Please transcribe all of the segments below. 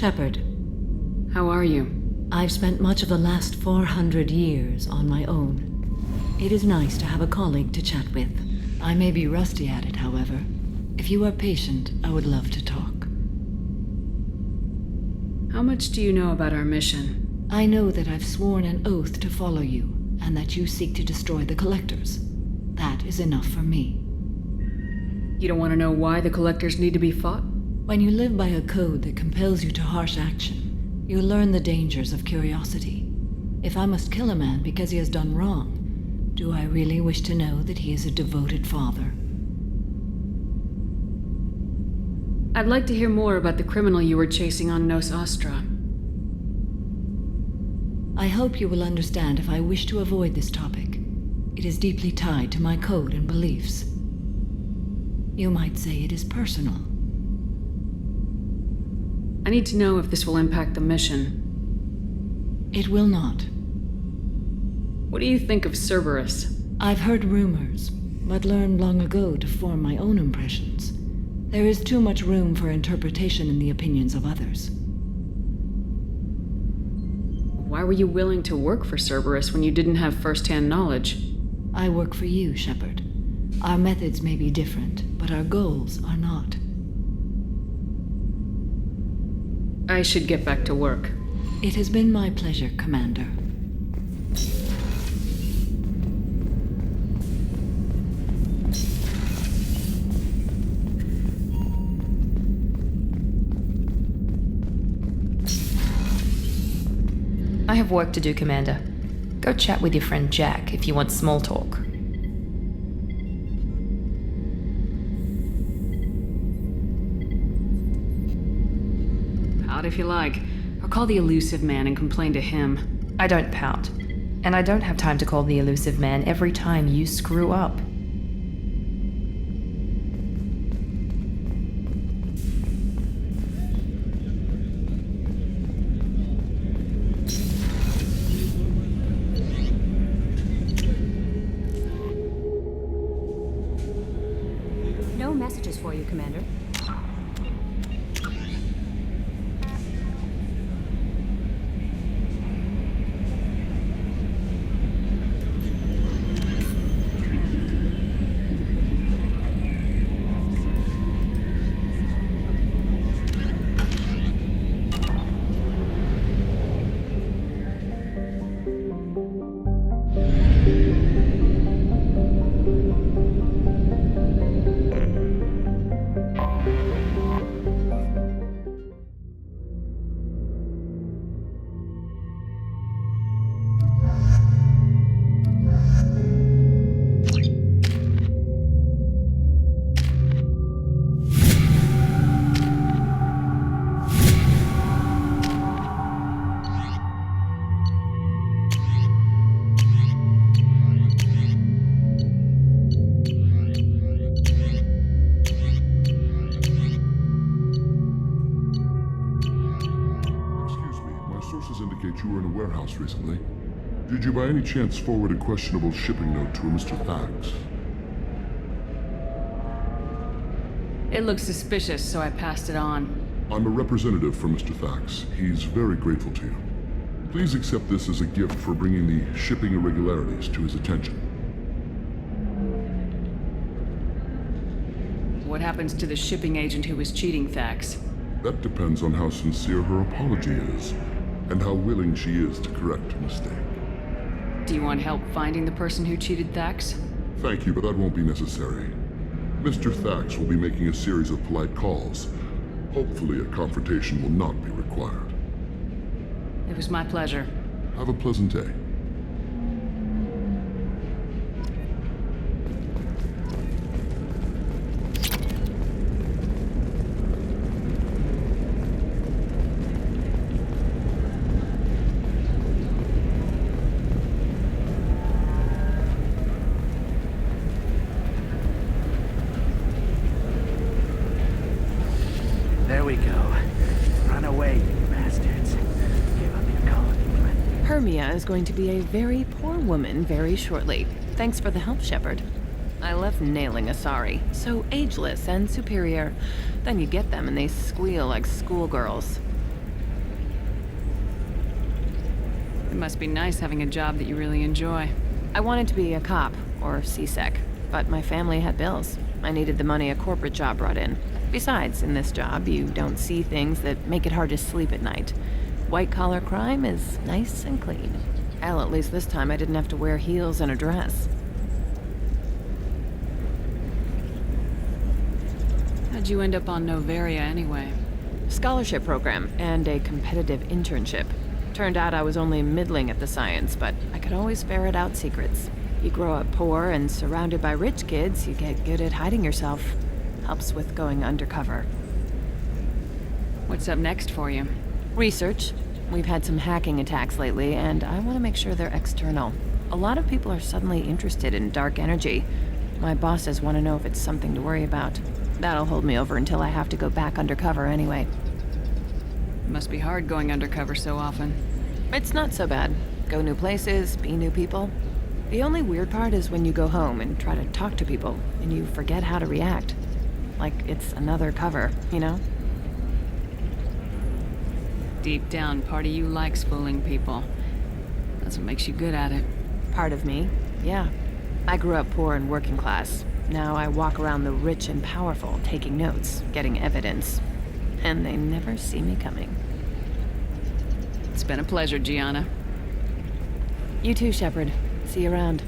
Shepard, How are you? I've spent much of the last 400 years on my own. It is nice to have a colleague to chat with. I may be rusty at it, however. If you are patient, I would love to talk. How much do you know about our mission? I know that I've sworn an oath to follow you, and that you seek to destroy the Collectors. That is enough for me. You don't want to know why the Collectors need to be fought? When you live by a code that compels you to harsh action, you learn the dangers of curiosity. If I must kill a man because he has done wrong, do I really wish to know that he is a devoted father? I'd like to hear more about the criminal you were chasing on Nos Astra. I hope you will understand if I wish to avoid this topic. It is deeply tied to my code and beliefs. You might say it is personal. I need to know if this will impact the mission. It will not. What do you think of Cerberus? I've heard rumors, but learned long ago to form my own impressions. There is too much room for interpretation in the opinions of others. Why were you willing to work for Cerberus when you didn't have first-hand knowledge? I work for you, Shepard. Our methods may be different, but our goals are not. I should get back to work. It has been my pleasure, Commander. I have work to do, Commander. Go chat with your friend Jack if you want small talk. Pout if you like, or call the elusive man and complain to him. I don't pout. And I don't have time to call the elusive man every time you screw up. No messages for you, Commander. You were in a warehouse recently. Did you by any chance forward a questionable shipping note to a Mr. Thax? It looked suspicious, so I passed it on. I'm a representative for Mr. Thax. He's very grateful to you. Please accept this as a gift for bringing the shipping irregularities to his attention. What happens to the shipping agent who was cheating Thax? That depends on how sincere her apology is, and how willing she is to correct a mistake. Do you want help finding the person who cheated Thax? Thank you, but that won't be necessary. Mr. Thax will be making a series of polite calls. Hopefully a confrontation will not be required. It was my pleasure. Have a pleasant day. There we go. Run away, you bastards. Give up your colony plan. Hermia is going to be a very poor woman very shortly. Thanks for the help, Shepard. I love nailing Asari. So ageless and superior. Then you get them and they squeal like schoolgirls. It must be nice having a job that you really enjoy. I wanted to be a cop, or CSEC, but my family had bills. I needed the money a corporate job brought in. Besides, in this job, you don't see things that make it hard to sleep at night. White-collar crime is nice and clean. Hell, at least this time I didn't have to wear heels and a dress. How'd you end up on Noveria anyway? Scholarship program and a competitive internship. Turned out I was only middling at the science, but I could always ferret out secrets. You grow up poor and surrounded by rich kids, you get good at hiding yourself. Helps with going undercover. What's up next for you? Research. We've had some hacking attacks lately, and I want to make sure they're external. A lot of people are suddenly interested in dark energy. My bosses want to know if it's something to worry about. That'll hold me over until I have to go back undercover anyway. It must be hard going undercover so often. It's not so bad. Go new places, be new people. The only weird part is when you go home and try to talk to people, and you forget how to react. Like it's another cover, you know? Deep down, part of you likes fooling people. That's what makes you good at it. Part of me, yeah. I grew up poor and working class. Now I walk around the rich and powerful, taking notes, getting evidence. And they never see me coming. It's been a pleasure, Gianna. You too, Shepard. See you around.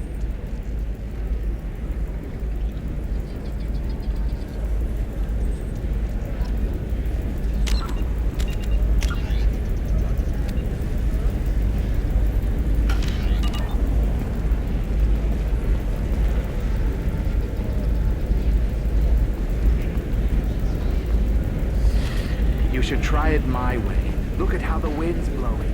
You should try it my way. Look at how the wind's blowing.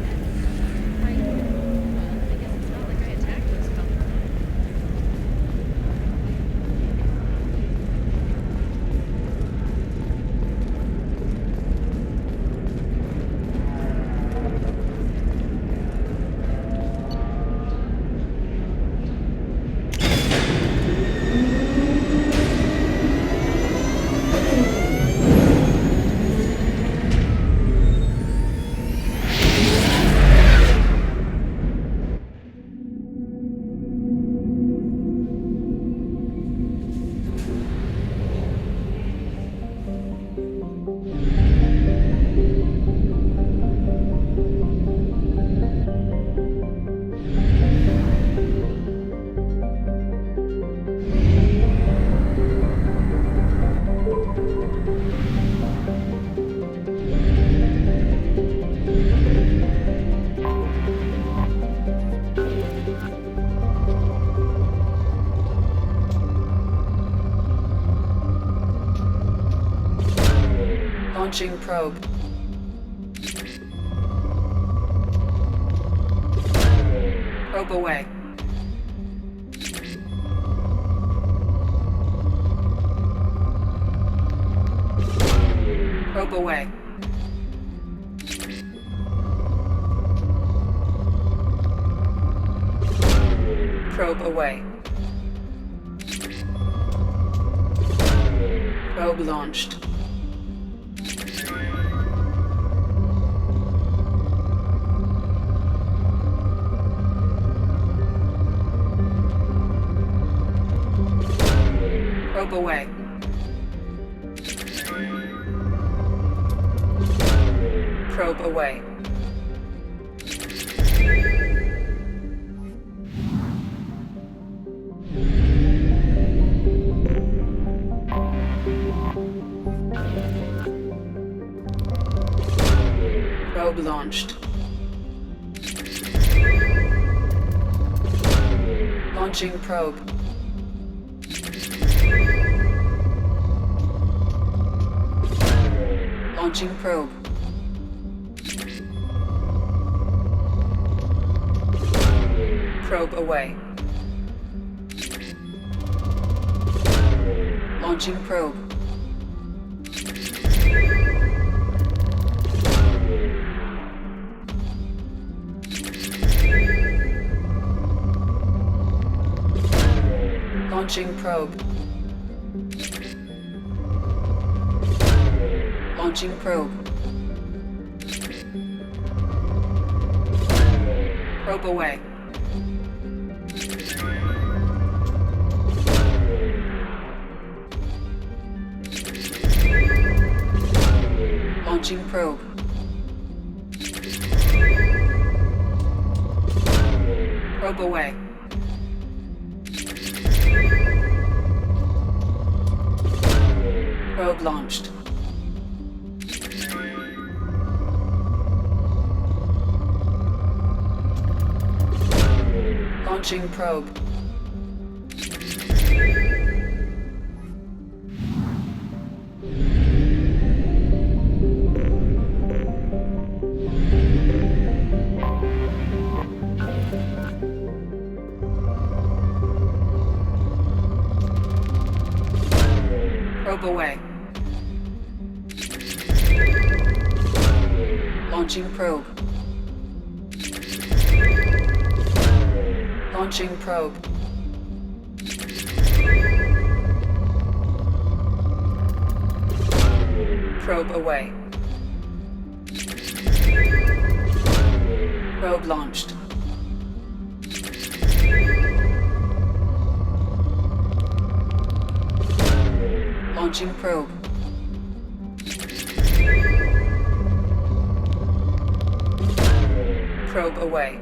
Launching probe. Probe away. Probe away. Probe away. Probe launched. Probe away. Probe away. Probe launched. Launching probe. Launching probe. Probe away. Launching probe. Launching probe. Launching probe. Probe away. Launching probe. Probe away. Probe launched. Launching probe. Probe away. Launching probe. Launching probe. Probe away. Probe launched. Launching probe. Probe away.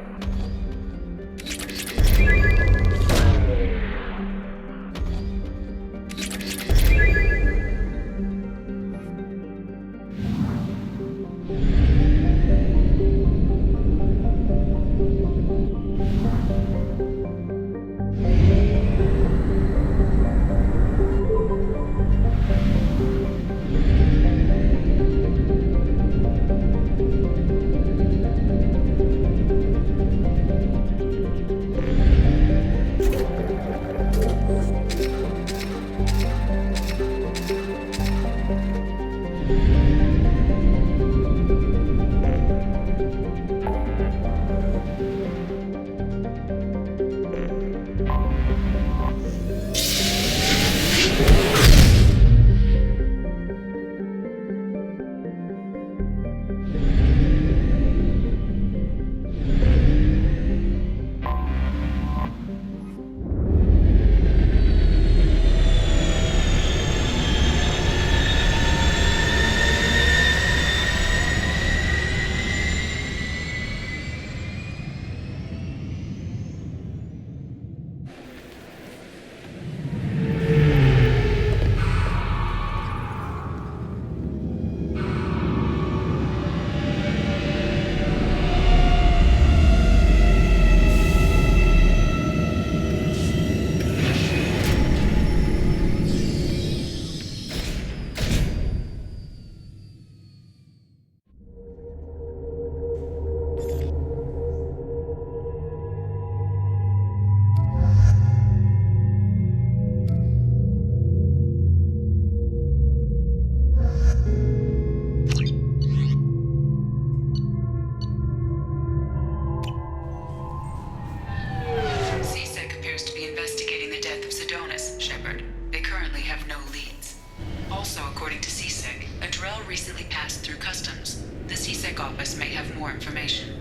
Recently passed through customs. The CSEC office may have more information.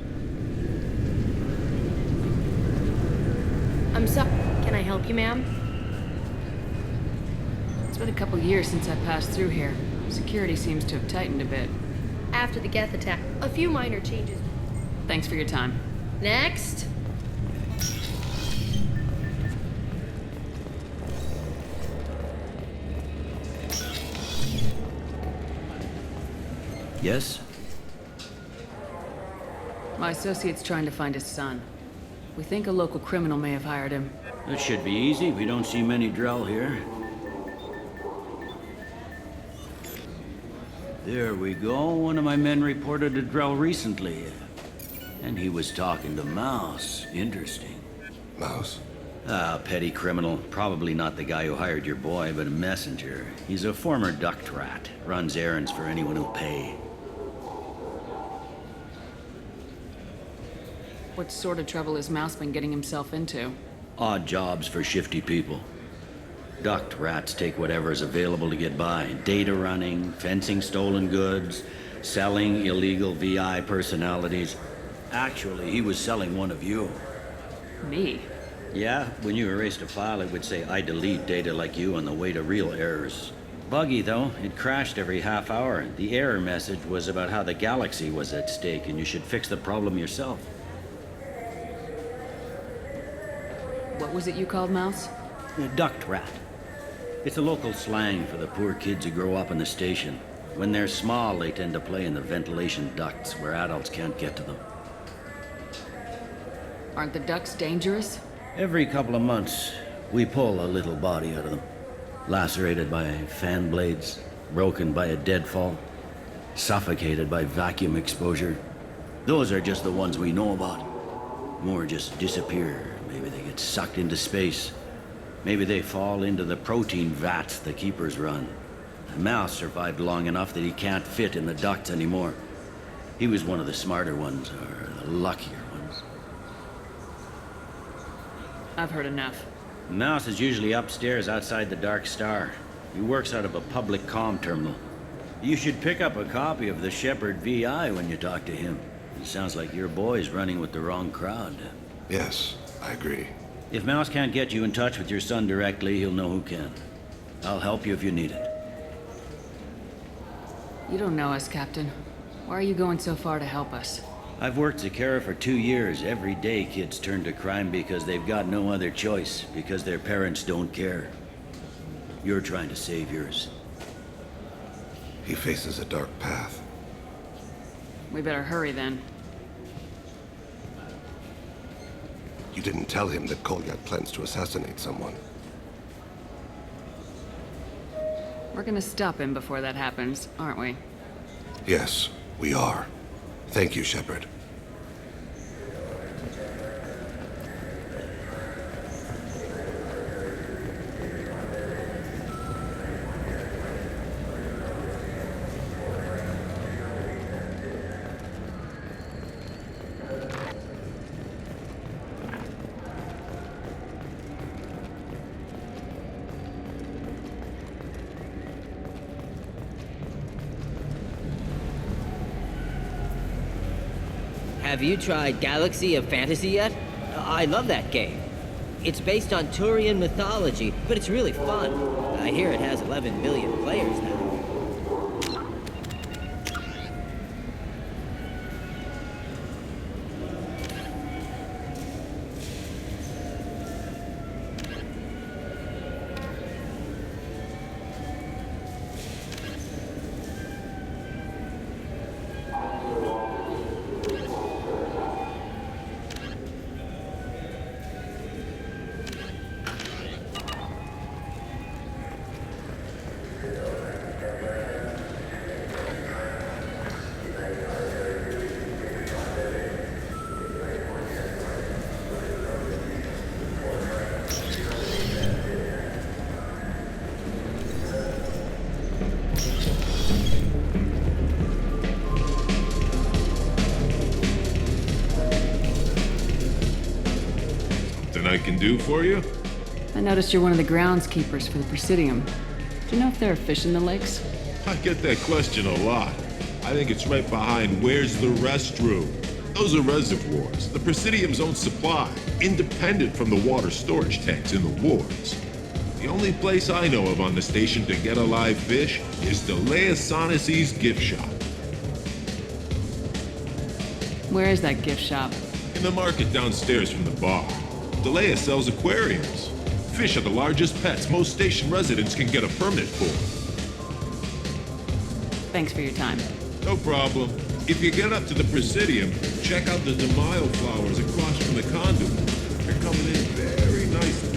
I'm sorry. Can I help you, ma'am? It's been a couple years since I passed through here. Security seems to have tightened a bit. After the Geth attack, a few minor changes. Thanks for your time. Next. Yes? My associate's trying to find his son. We think a local criminal may have hired him. That should be easy. We don't see many Drell here. There we go. One of my men reported a Drell recently. And he was talking to Mouse. Interesting. Mouse? Ah, petty criminal. Probably not the guy who hired your boy, but a messenger. He's a former duct rat. Runs errands for anyone who'll pay. What sort of trouble has Mouse been getting himself into? Odd jobs for shifty people. Duct rats take whatever's available to get by. Data running, fencing stolen goods, selling illegal VI personalities. Actually, he was selling one of you. Me? Yeah, when you erased a file, it would say, I delete data like you on the way to real errors. Buggy, though. It crashed every half hour. The error message was about how the galaxy was at stake, and you should fix the problem yourself. What was it you called Mouse? Duct rat. It's a local slang for the poor kids who grow up in the station. When they're small, they tend to play in the ventilation ducts where adults can't get to them. Aren't the ducks dangerous? Every couple of months, we pull a little body out of them. Lacerated by fan blades, broken by a deadfall, suffocated by vacuum exposure. Those are just the ones we know about. More just disappear. Maybe they get sucked into space. Maybe they fall into the protein vats the keepers run. The mouse survived long enough that he can't fit in the ducts anymore. He was one of the smarter ones, or the luckier ones. I've heard enough. Mouse is usually upstairs outside the Dark Star. He works out of a public comm terminal. You should pick up a copy of the Shepherd VI when you talk to him. It sounds like your boy's running with the wrong crowd. Yes, I agree. If Mouse can't get you in touch with your son directly, he'll know who can. I'll help you if you need it. You don't know us, Captain. Why are you going so far to help us? I've worked Zakera for 2 years. Every day kids turn to crime because they've got no other choice, because their parents don't care. You're trying to save yours. He faces a dark path. We better hurry then. You didn't tell him that Kolyak plans to assassinate someone. We're gonna stop him before that happens, aren't we? Yes, we are. Thank you, Shepard. Have you tried Galaxy of Fantasy yet? I love that game. It's based on Turian mythology, but it's really fun. I hear it has 11 billion players now. I can do for you? I noticed you're one of the groundskeepers for the Presidium. Do you know if there are fish in the lakes? I get that question a lot. I think it's right behind where's the restroom. Those are reservoirs, the Presidium's own supply, independent from the water storage tanks in the wards. The only place I know of on the station to get a live fish is Delea Sonasy's gift shop. Where is that gift shop? In the market downstairs from the bar. Delea sells aquariums. Fish are the largest pets most station residents can get a permit for. Thanks for your time. No problem. If you get up to the Presidium, check out the Demaio flowers across from the conduit. They're coming in very nicely.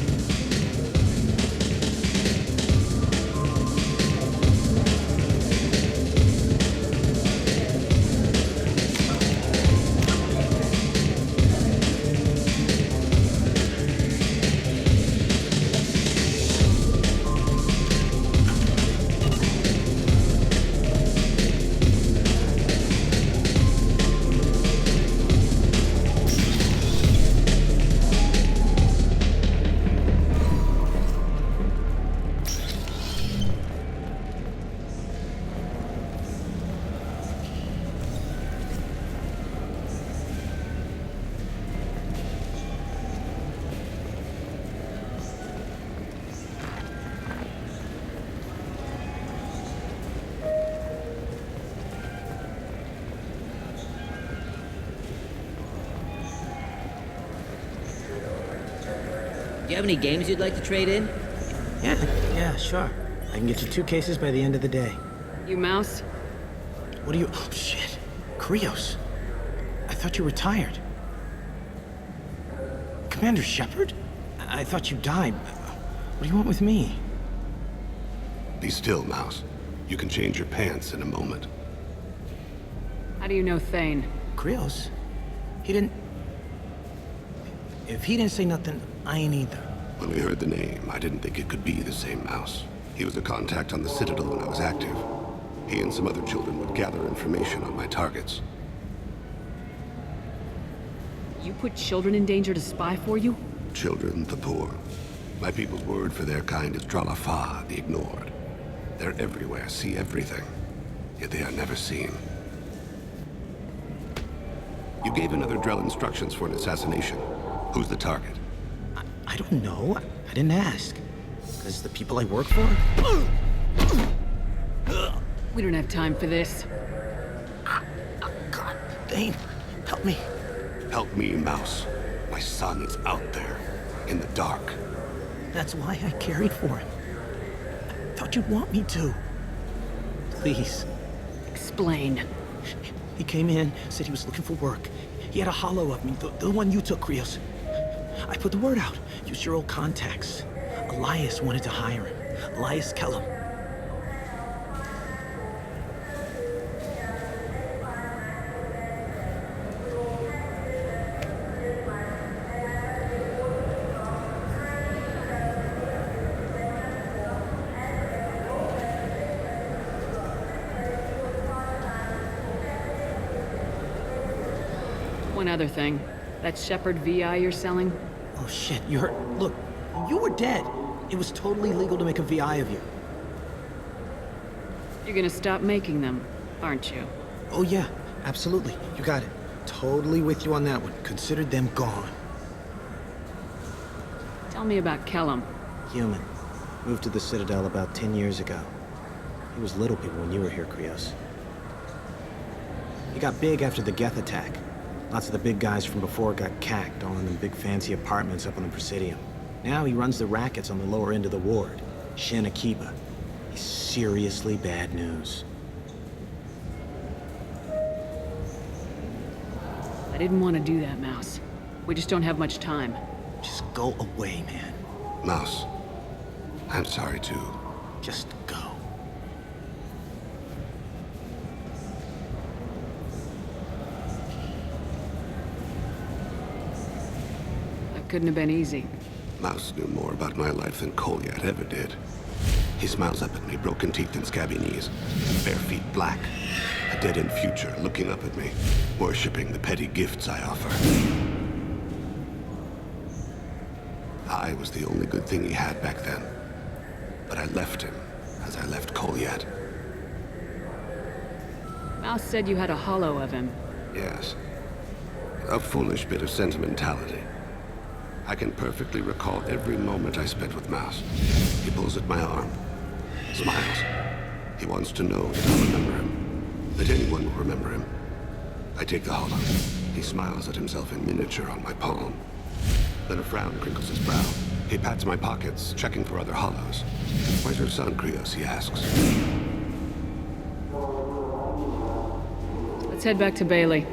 you have any games you'd like to trade in? Yeah, sure. I can get you 2 cases by the end of the day. You Mouse? What are you... Oh, shit. Krios. I thought you retired. Commander Shepard? I thought you died. What do you want with me? Be still, Mouse. You can change your pants in a moment. How do you know Thane? Krios? He didn't... If he didn't say nothing, I ain't either. When we heard the name, I didn't think it could be the same Mouse. He was a contact on the Citadel when I was active. He and some other children would gather information on my targets. You put children in danger to spy for you? Children, the poor. My people's word for their kind is Dralafa, the ignored. They're everywhere, see everything, yet they are never seen. You gave another Drell instructions for an assassination. Who's the target? I don't know. I didn't ask. Because the people I work for? We don't have time for this. God, Thane, help me. Help me, Mouse. My son is out there, in the dark. That's why I carried for him. I thought you'd want me to. Please. Explain. He came in, said he was looking for work. He had a hollow of me, the one you took, Krios. I put the word out. Used your old contacts. Elias wanted to hire him. Elias Kellum. One other thing. That Shepard VI you're selling? Oh shit, you hurt. Look, you were dead. It was totally legal to make a VI of you. You're gonna stop making them, aren't you? Oh yeah, absolutely. You got it. Totally with you on that one. Consider them gone. Tell me about Kellum. Human. Moved to the Citadel about 10 years ago. He was little people when you were here, Krios. He got big after the Geth attack. Lots of the big guys from before got cacked all in them big fancy apartments up on the Presidium. Now he runs the rackets on the lower end of the ward, Shin Akiba. He's seriously bad news. I didn't want to do that, Mouse. We just don't have much time. Just go away, man. Mouse, I'm sorry too. Just go. Couldn't have been easy. Mouse knew more about my life than Kolyat ever did. He smiles up at me, broken teeth and scabby knees, bare feet black, a dead-end future looking up at me, worshipping the petty gifts I offer. I was the only good thing he had back then, but I left him as I left Kolyat. Mouse said you had a hollow of him. Yes. A foolish bit of sentimentality. I can perfectly recall every moment I spent with Mouse. He pulls at my arm, smiles. He wants to know that I'll remember him, that anyone will remember him. I take the hollow. He smiles at himself in miniature on my palm. Then a frown crinkles his brow. He pats my pockets, checking for other hollows. Where's your son, Krios? He asks. Let's head back to Bailey.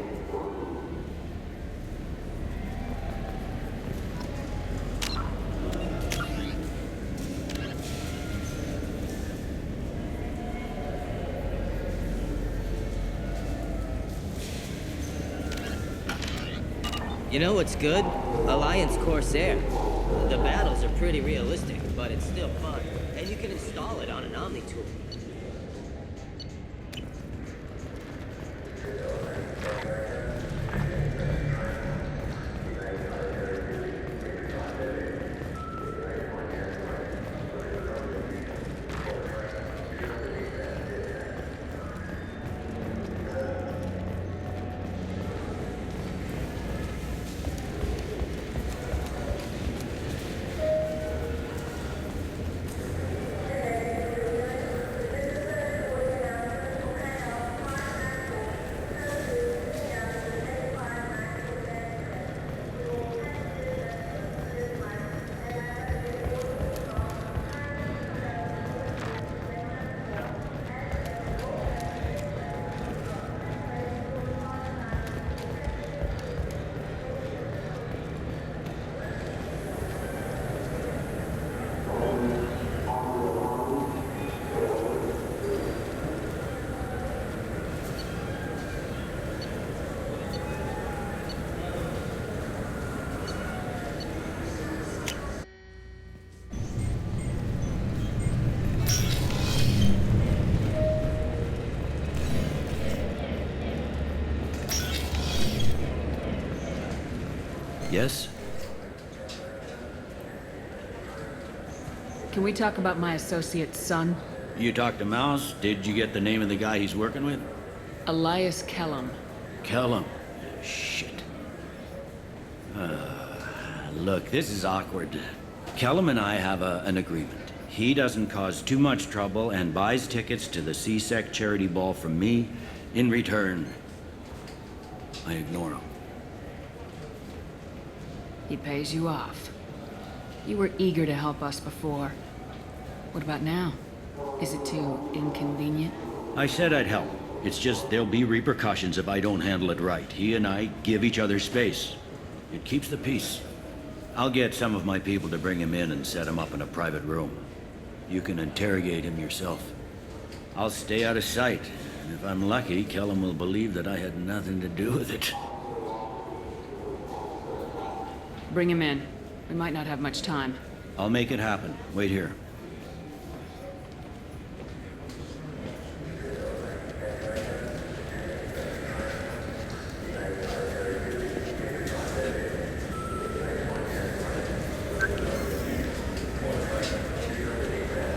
You know what's good? Alliance Corsair. The battles are pretty realistic, but it's still fun. And you can install it on an Omni tool. Yes? Can we talk about my associate's son? You talked to Mouse? Did you get the name of the guy he's working with? Elias Kellum. Kellum. Shit. Look, this is awkward. Kellum and I have an agreement. He doesn't cause too much trouble and buys tickets to the CSEC charity ball from me. In return, I ignore him. He pays you off. You were eager to help us before. What about now? Is it too inconvenient? I said I'd help. It's just there'll be repercussions if I don't handle it right. He and I give each other space. It keeps the peace. I'll get some of my people to bring him in and set him up in a private room. You can interrogate him yourself. I'll stay out of sight, and if I'm lucky, Kellum will believe that I had nothing to do with it. Bring him in. We might not have much time. I'll make it happen. Wait here.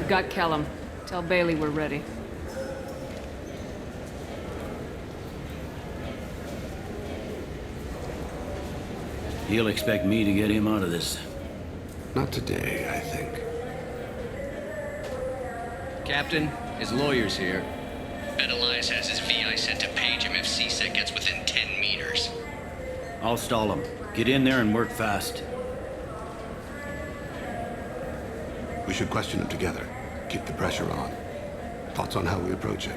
Got Kellum. Tell Bailey we're ready. He'll expect me to get him out of this. Not today, I think. Captain, his lawyer's here. Bet Elias has his VI set to page him if CSEC gets within 10 meters. I'll stall him. Get in there and work fast. We should question him together. Keep the pressure on. Thoughts on how we approach it?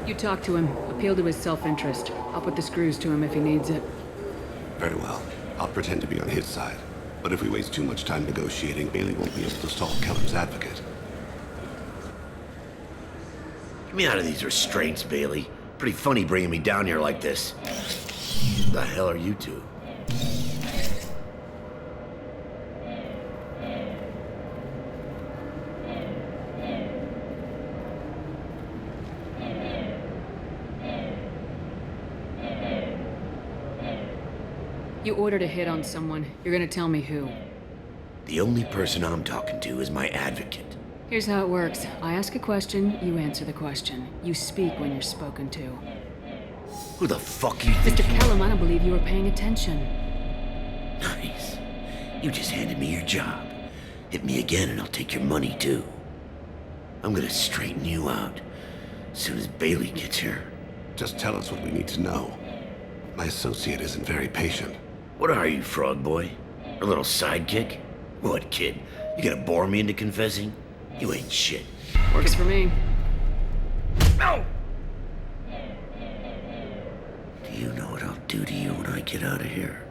You talk to him. Appeal to his self-interest. I'll put the screws to him if he needs it. Very well. I'll pretend to be on his side. But if we waste too much time negotiating, Bailey won't be able to stall Kellum's advocate. Get me out of these restraints, Bailey. Pretty funny bringing me down here like this. The hell are you two? You ordered a hit on someone. You're gonna tell me who. The only person I'm talking to is my advocate. Here's how it works. I ask a question, you answer the question. You speak when you're spoken to. Who the fuck you think? Mr. Kellum, I don't believe you were paying attention. Nice. You just handed me your job. Hit me again and I'll take your money too. I'm gonna straighten you out as soon as Bailey gets here. Just tell us what we need to know. My associate isn't very patient. What are you, frog boy? A little sidekick? What, kid? You gonna bore me into confessing? You ain't shit. Works for me. No! Do you know what I'll do to you when I get out of here?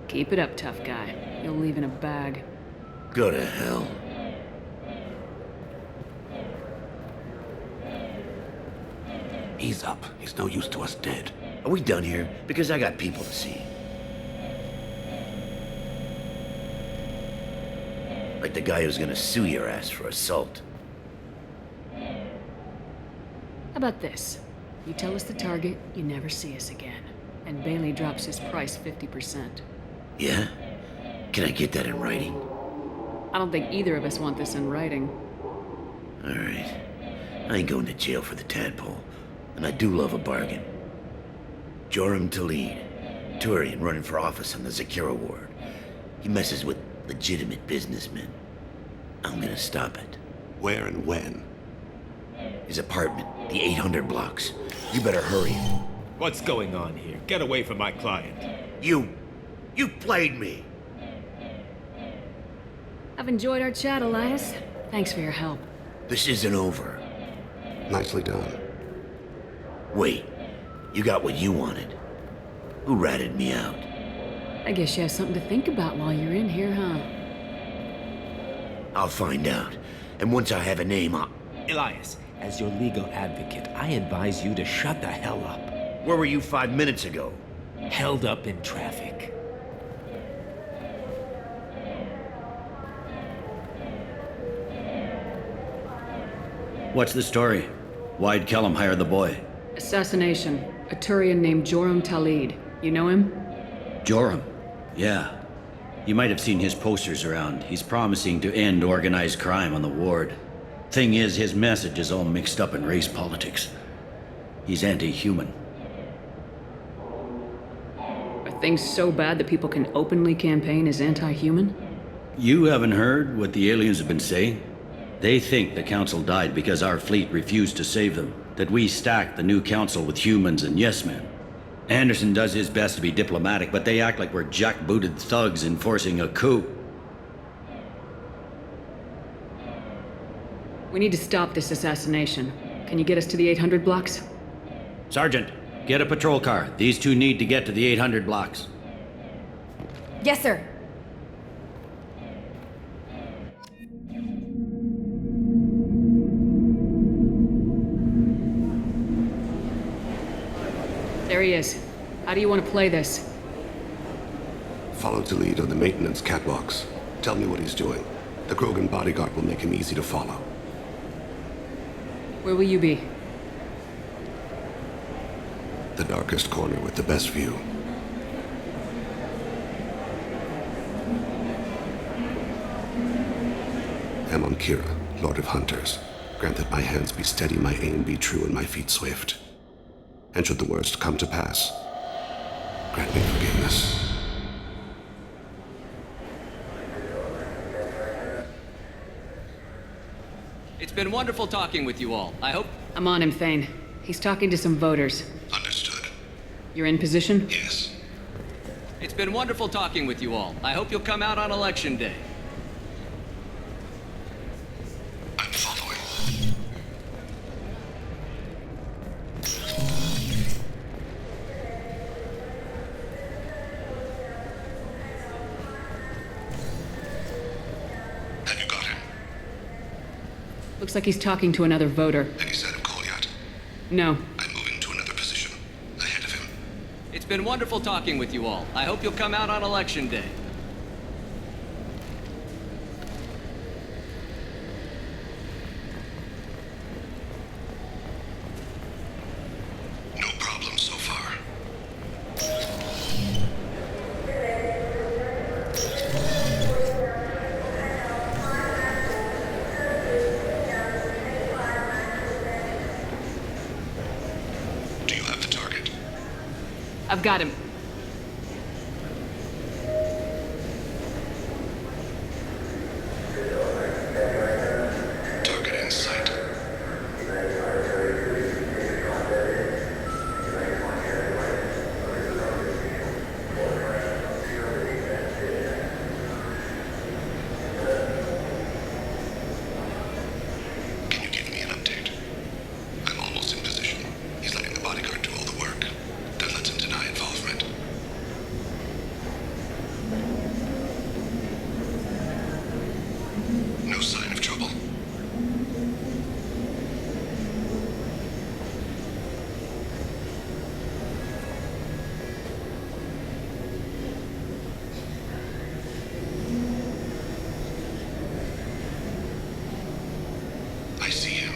Keep it up, tough guy. You'll leave in a bag. Go to hell. Ease up. He's no use to us dead. Are we done here? Because I got people to see. Like the guy who's gonna sue your ass for assault. How about this? You tell us the target, you never see us again. And Bailey drops his price 50%. Yeah? Can I get that in writing? I don't think either of us want this in writing. Alright. I ain't going to jail for the tadpole. And I do love a bargain. Joram Talid, Turian running for office on the Zakira ward. He messes with legitimate businessmen. I'm gonna stop it. Where and when? His apartment, the 800 blocks. You better hurry. What's going on here? Get away from my client. You played me. I've enjoyed our chat, Elias. Thanks for your help. This isn't over. Nicely done. Wait, you got what you wanted. Who ratted me out? I guess you have something to think about while you're in here, huh? I'll find out. And once I have a name, I'll... Elias, as your legal advocate, I advise you to shut the hell up. Where were you 5 minutes ago? Held up in traffic. What's the story? Why'd Kellum hire the boy? Assassination. A Turian named Joram Talid. You know him? Joram? Yeah. You might have seen his posters around. He's promising to end organized crime on the ward. Thing is, his message is all mixed up in race politics. He's anti-human. Are things so bad that people can openly campaign as anti-human? You haven't heard what the aliens have been saying? They think the council died because our fleet refused to save them. That we stacked the new council with humans and yes-men. Anderson does his best to be diplomatic, but they act like we're jackbooted thugs enforcing a coup. We need to stop this assassination. Can you get us to the 800 blocks? Sergeant, get a patrol car. These two need to get to the 800 blocks. Yes, sir. There he is. How do you want to play this? Follow to lead on the maintenance catwalks. Tell me what he's doing. The Krogan bodyguard will make him easy to follow. Where will you be? The darkest corner with the best view. Amon Kira, Lord of Hunters. Grant that my hands be steady, my aim be true, and my feet swift. And should the worst come to pass, grant me forgiveness. It's been wonderful talking with you all. I hope... I'm on him, Thane. He's talking to some voters. Understood. You're in position? Yes. It's been wonderful talking with you all. I hope you'll come out on Election Day. I'm following. Have you got him? Looks like he's talking to another voter. Any sign of Kolyat? No. I'm moving to another position. Ahead of him. It's been wonderful talking with you all. I hope you'll come out on Election Day. No problem so far. Do you have the target? I've got him. Target in sight. Can you give me an update? I'm almost in position. He's letting the bodyguard do all the work. That lets him deny involvement. No sign of trouble. I see him.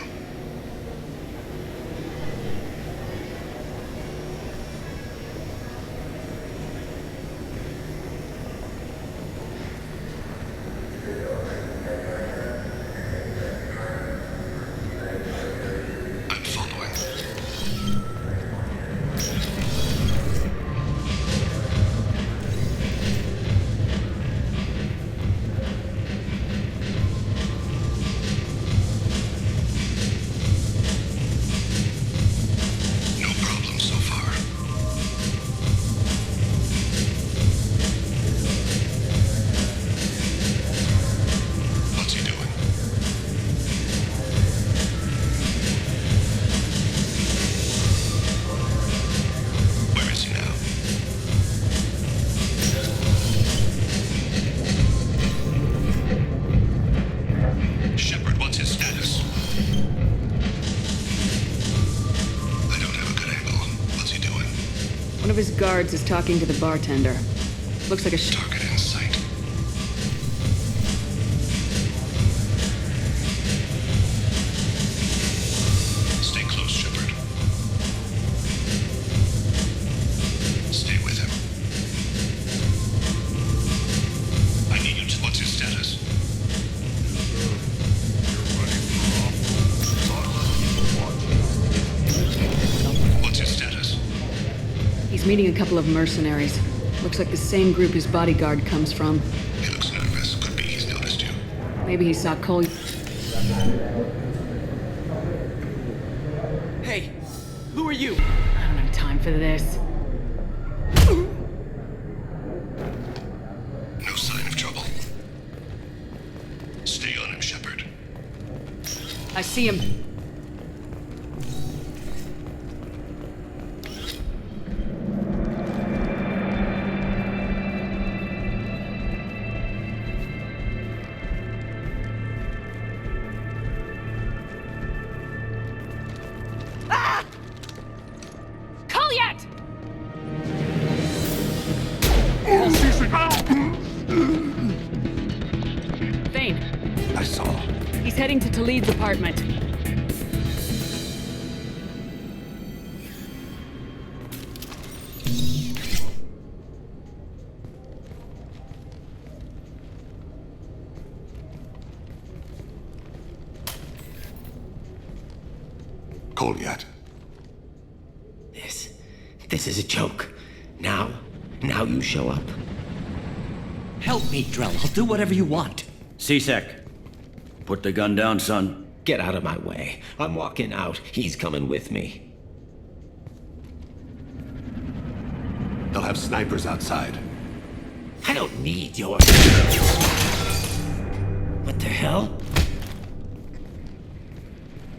I'm following. No problem so far. What's he doing? Where is he now? Shepard, what's his status? I don't have a good angle. What's he doing? One of his guards is talking to the bartender. Looks like a Target in sight. Stay close. meeting a couple of mercenaries. Looks like the same group his bodyguard comes from. He looks nervous. Could be he's noticed you. Maybe he saw Cole. Hey, who are you? I don't have time for this. No sign of trouble. Stay on him, Shepard. I see him. I saw. He's heading to Talid's apartment. Goliath. This is a joke. Now you show up. Help me, Drell. I'll do whatever you want. C-Sec. Put the gun down, son. Get out of my way. I'm walking out. He's coming with me. They'll have snipers outside. I don't need your... What the hell?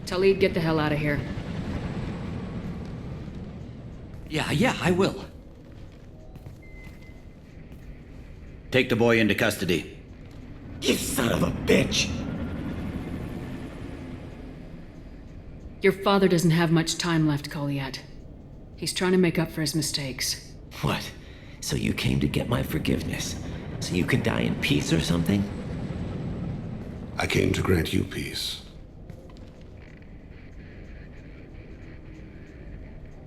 Talid, get the hell out of here. Yeah, I will. Take the boy into custody. You son of a bitch! Your father doesn't have much time left, Goliath. He's trying to make up for his mistakes. What? So you came to get my forgiveness? So you can die in peace or something? I came to grant you peace.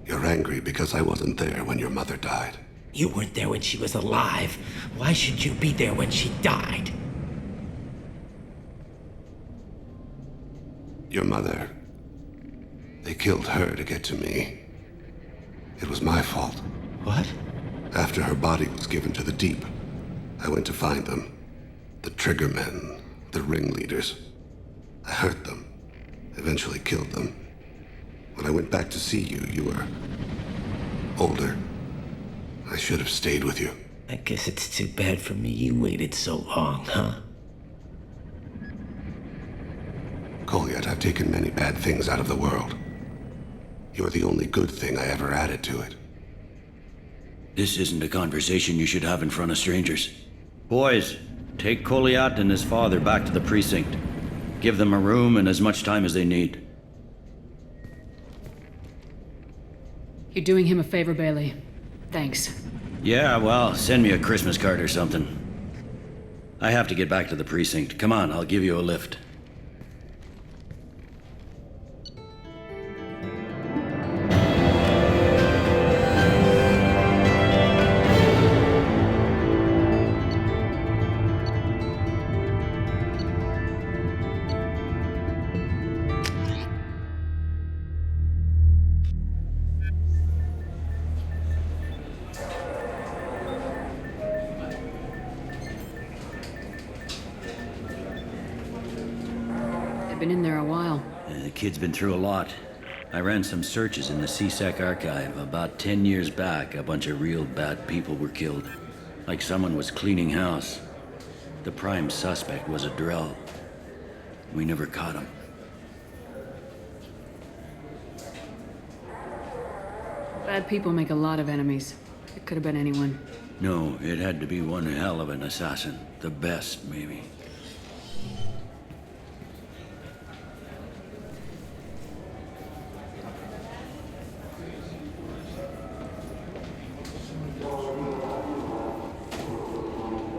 You're angry because I wasn't there when your mother died. You weren't there when she was alive. Why should you be there when she died? Your mother... They killed her to get to me. It was my fault. What? After her body was given to the deep, I went to find them. The triggermen, the ringleaders. I hurt them, eventually killed them. When I went back to see you, you were... older. I should have stayed with you. I guess it's too bad for me you waited so long, huh? Goliath, I've taken many bad things out of the world. You're the only good thing I ever added to it. This isn't a conversation you should have in front of strangers. Boys, take Goliath and his father back to the precinct. Give them a room and as much time as they need. You're doing him a favor, Bailey. Thanks. Yeah, well, send me a Christmas card or something. I have to get back to the precinct. Come on, I'll give you a lift. Been in there a while. The kid's been through a lot. I ran some searches in the C-Sec archive. About 10 years back, a bunch of real bad people were killed. Like someone was cleaning house. The prime suspect was a Drell. We never caught him. Bad people make a lot of enemies. It could have been anyone. No, it had to be one hell of an assassin. The best, maybe.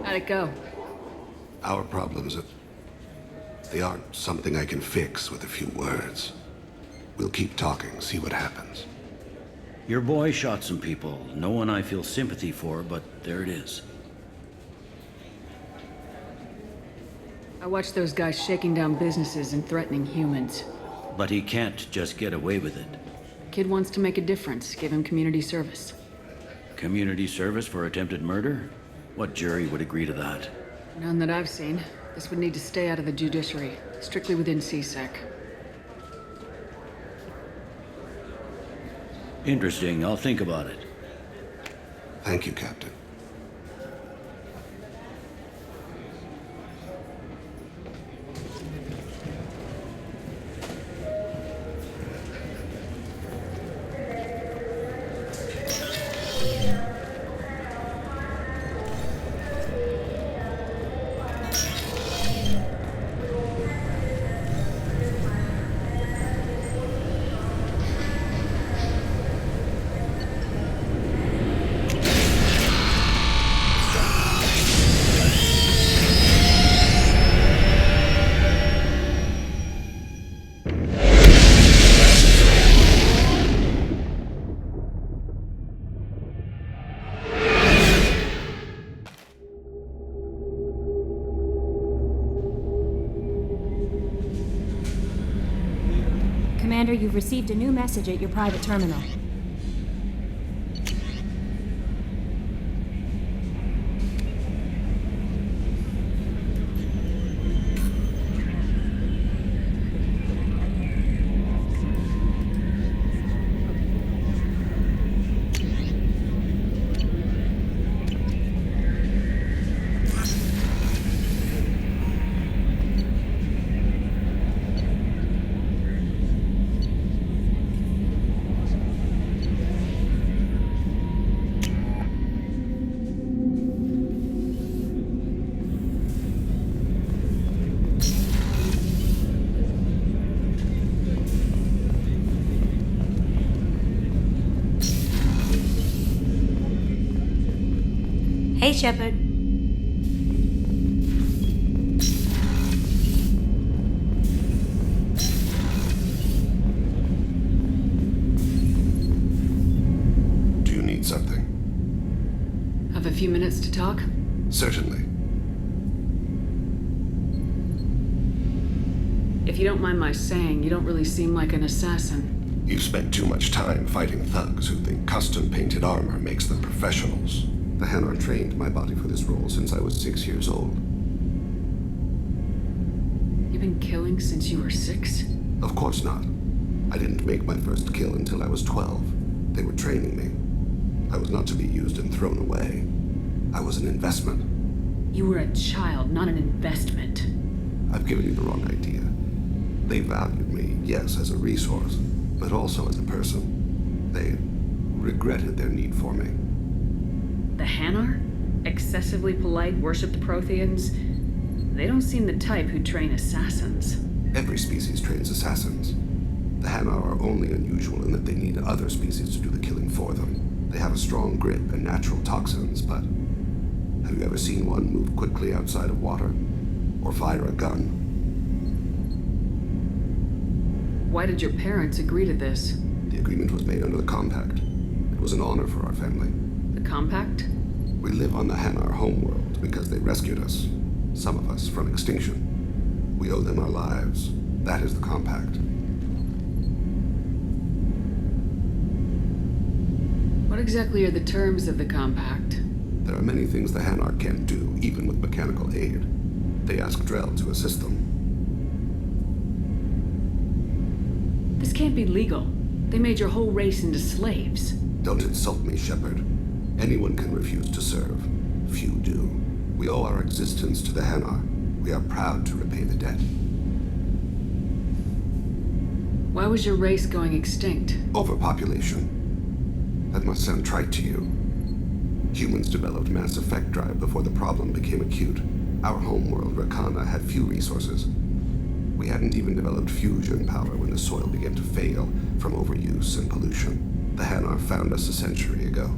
How'd it go? Our problems, they aren't something I can fix with a few words. We'll keep talking, see what happens. Your boy shot some people. No one I feel sympathy for, but there it is. I watched those guys shaking down businesses and threatening humans. But he can't just get away with it. Kid wants to make a difference. Give him community service. Community service for attempted murder? What jury would agree to that? None that I've seen. This would need to stay out of the judiciary, strictly within CSEC. Interesting. I'll think about it. Thank you, Captain. Commander, you've received a new message at your private terminal. Hey, Shepard. Do you need something? Have a few minutes to talk? Certainly. If you don't mind my saying, you don't really seem like an assassin. You've spent too much time fighting thugs who think custom-painted armor makes them professionals. The Hanar trained my body for this role since I was 6 years old. You've been killing since you were 6? Of course not. I didn't make my first kill until I was 12. They were training me. I was not to be used and thrown away. I was an investment. You were a child, not an investment. I've given you the wrong idea. They valued me, yes, as a resource, but also as a person. They regretted their need for me. The Hanar? Excessively polite, worship the Protheans? They don't seem the type who train assassins. Every species trains assassins. The Hanar are only unusual in that they need other species to do the killing for them. They have a strong grip and natural toxins, but have you ever seen one move quickly outside of water? Or fire a gun? Why did your parents agree to this? The agreement was made under the Compact. It was an honor for our family. The Compact? We live on the Hanar homeworld because they rescued us, some of us, from extinction. We owe them our lives. That is the Compact. What exactly are the terms of the Compact? There are many things the Hanar can't do, even with mechanical aid. They ask Drell to assist them. This can't be legal. They made your whole race into slaves. Don't insult me, Shepard. Anyone can refuse to serve. Few do. We owe our existence to the Hanar. We are proud to repay the debt. Why was your race going extinct? Overpopulation. That must sound trite to you. Humans developed mass effect drive before the problem became acute. Our homeworld, Rakana, had few resources. We hadn't even developed fusion power when the soil began to fail from overuse and pollution. The Hanar found us a century ago.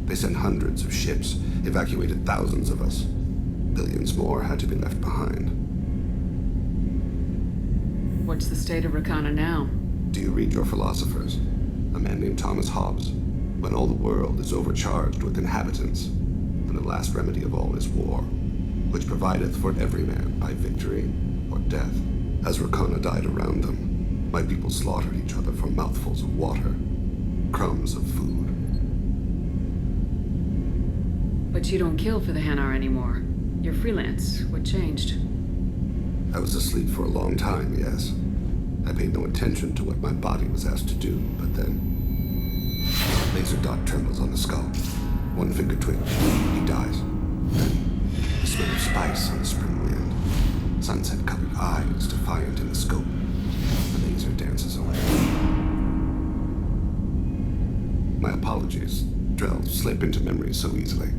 They sent hundreds of ships, evacuated thousands of us. Billions more had to be left behind. What's the state of Rakana now? Do you read your philosophers? A man named Thomas Hobbes. When all the world is overcharged with inhabitants, then the last remedy of all is war, which provideth for every man by victory or death. As Rakana died around them, my people slaughtered each other for mouthfuls of water, crumbs of food. But you don't kill for the Hanar anymore. You're freelance. What changed? I was asleep for a long time, yes. I paid no attention to what my body was asked to do, but then... Laser dot trembles on the skull. One finger twitch. He dies. Then, the smell of spice on the spring wind. Sunset-colored eyes defiant in the scope. The laser dances away. My apologies. Drell slip into memory so easily.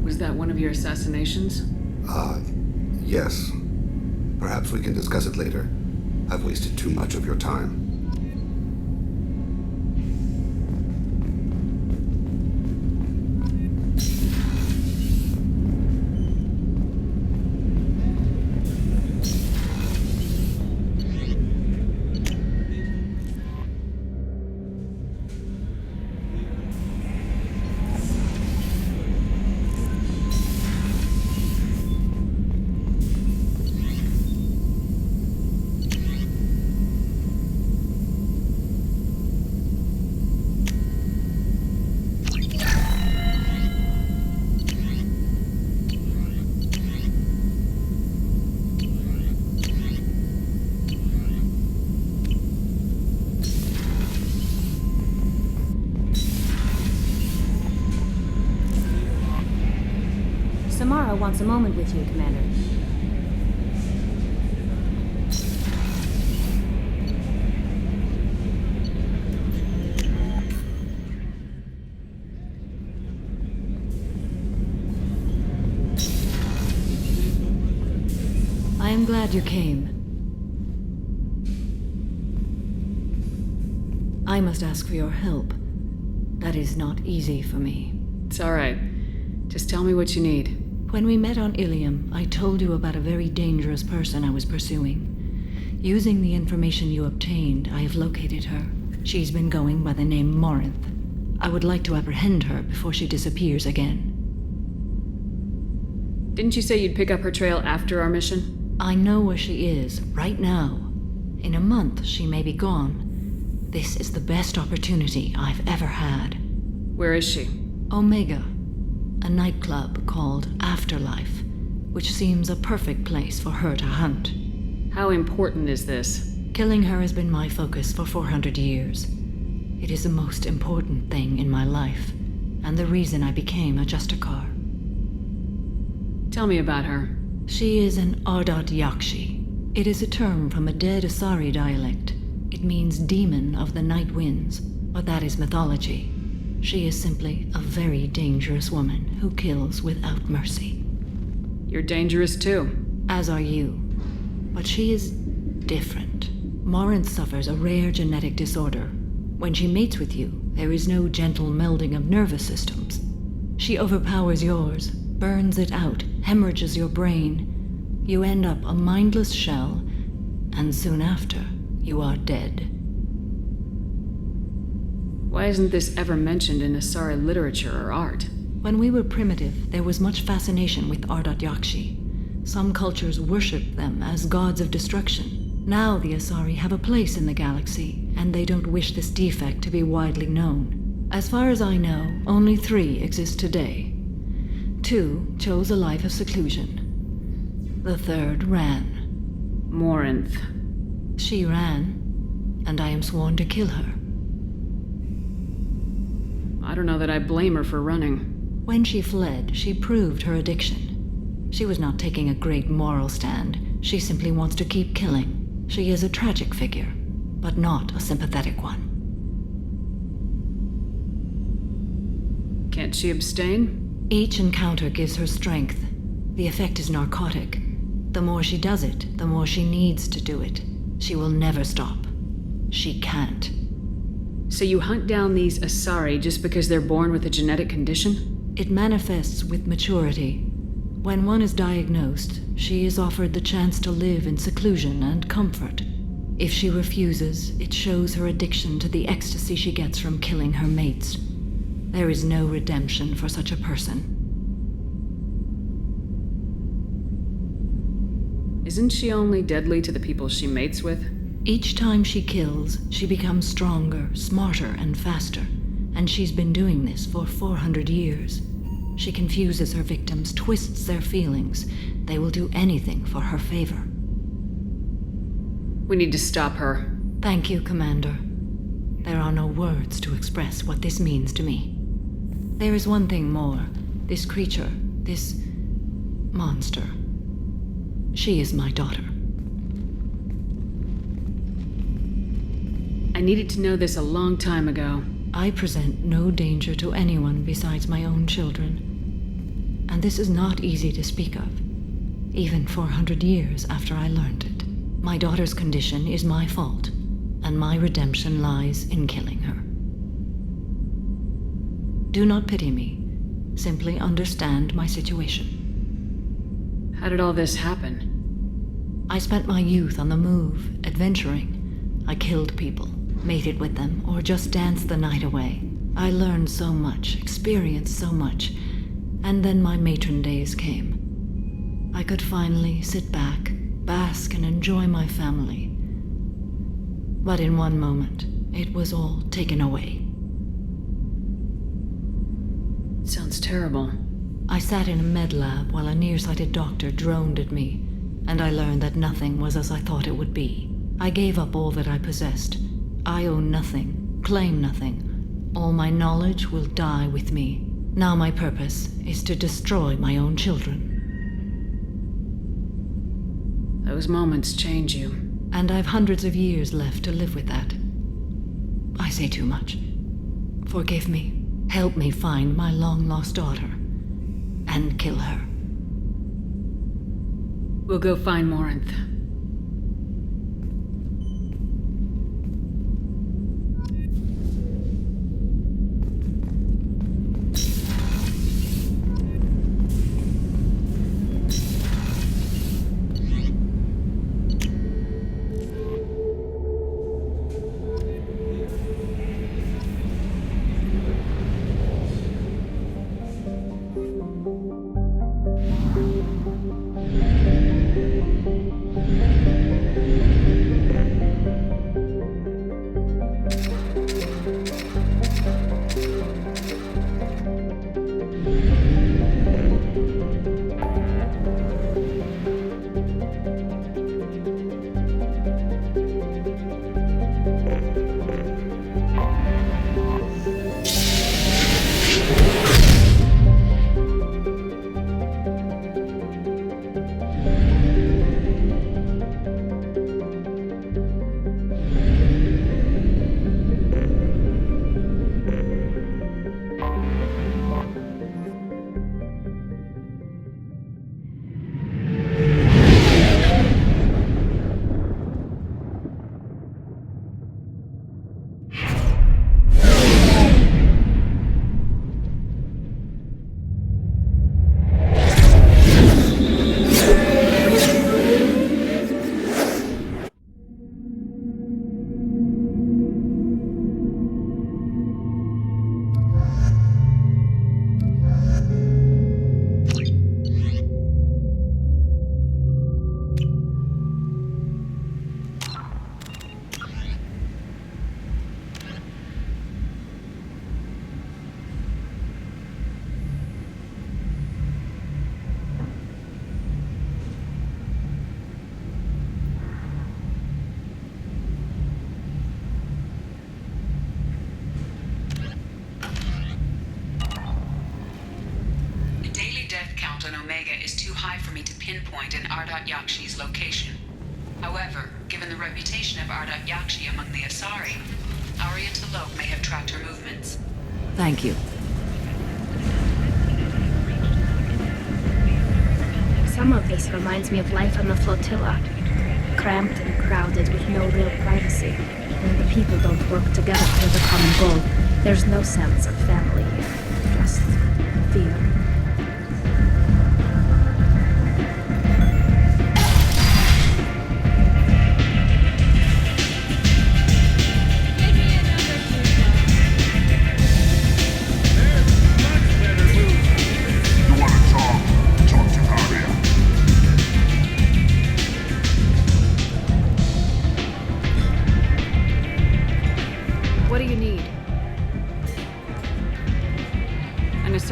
Was that one of your assassinations? Yes. Perhaps we can discuss it later. I've wasted too much of your time. Samara wants a moment with you, Commander. I am glad you came. I must ask for your help. That is not easy for me. It's all right. Just tell me what you need. When we met on Ilium, I told you about a very dangerous person I was pursuing. Using the information you obtained, I have located her. She's been going by the name Morinth. I would like to apprehend her before she disappears again. Didn't you say you'd pick up her trail after our mission? I know where she is, right now. In a month, she may be gone. This is the best opportunity I've ever had. Where is she? Omega. A nightclub called Afterlife, which seems a perfect place for her to hunt. How important is this? Killing her has been my focus for 400 years. It is the most important thing in my life, and the reason I became a Justicar. Tell me about her. She is an Ardat Yakshi. It is a term from a dead Asari dialect. It means demon of the night winds, but that is mythology. She is simply a very dangerous woman who kills without mercy. You're dangerous too. As are you. But she is different. Morinth suffers a rare genetic disorder. When she mates with you, there is no gentle melding of nervous systems. She overpowers yours, burns it out, hemorrhages your brain. You end up a mindless shell, and soon after, you are dead. Why isn't this ever mentioned in Asari literature or art? When we were primitive, there was much fascination with Ardat Yakshi. Some cultures worshipped them as gods of destruction. Now the Asari have a place in the galaxy, and they don't wish this defect to be widely known. As far as I know, only 3 exist today. 2 chose a life of seclusion. The 3rd ran. Morinth. She ran, and I am sworn to kill her. I don't know that I blame her for running. When she fled, she proved her addiction. She was not taking a great moral stand. She simply wants to keep killing. She is a tragic figure, but not a sympathetic one. Can't she abstain? Each encounter gives her strength. The effect is narcotic. The more she does it, the more she needs to do it. She will never stop. She can't. So you hunt down these Asari just because they're born with a genetic condition? It manifests with maturity. When one is diagnosed, she is offered the chance to live in seclusion and comfort. If she refuses, it shows her addiction to the ecstasy she gets from killing her mates. There is no redemption for such a person. Isn't she only deadly to the people she mates with? Each time she kills, she becomes stronger, smarter, and faster, And she's been doing this for 400 years. She confuses her victims, twists their feelings. They will do anything for her favor. We need to stop her. Thank you, Commander. There are no words to express what this means to me. There is one thing more. This creature, this monster. She is my daughter. I needed to know this a long time ago. I present no danger to anyone besides my own children. And this is not easy to speak of, even 400 years after I learned it. My daughter's condition is my fault, and my redemption lies in killing her. Do not pity me. Simply understand my situation. How did all this happen? I spent my youth on the move, adventuring. I killed people, mated with them, or just danced the night away. I learned so much, experienced so much, and then my matron days came. I could finally sit back, bask and enjoy my family. But in one moment, it was all taken away. Sounds terrible. I sat in a med lab while a nearsighted doctor droned at me, and I learned that nothing was as I thought it would be. I gave up all that I possessed. I own nothing, claim nothing. All my knowledge will die with me. Now my purpose is to destroy my own children. Those moments change you. And I've hundreds of years left to live with that. I say too much. Forgive me. Help me find my long-lost daughter. And kill her. We'll go find Morinth. pinpoint in Ardat Yakshi's location. However, given the reputation of Ardat Yakshi among the Asari, Arya T'Loak may have tracked her movements. Thank you. Some of this reminds me of life on the flotilla. Cramped and crowded with no real privacy. When the people don't work together for the common goal, there's no sense of family here. Just fear.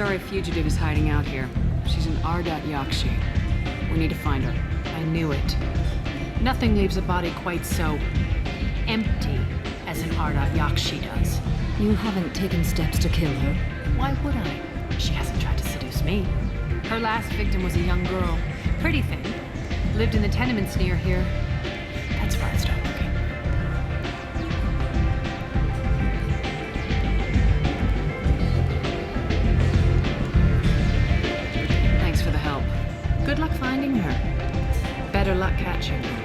Asari fugitive is hiding out here. She's an Yakshi. We need to find her. I knew it. Nothing leaves a body quite so empty as an Yakshi does. You haven't taken steps to kill her? Why would I? She hasn't tried to seduce me. Her last victim was a young girl. Pretty thing. Lived in the tenements near here. That's where I started looking. Thanks for the help. Good luck finding her. Better luck catching her.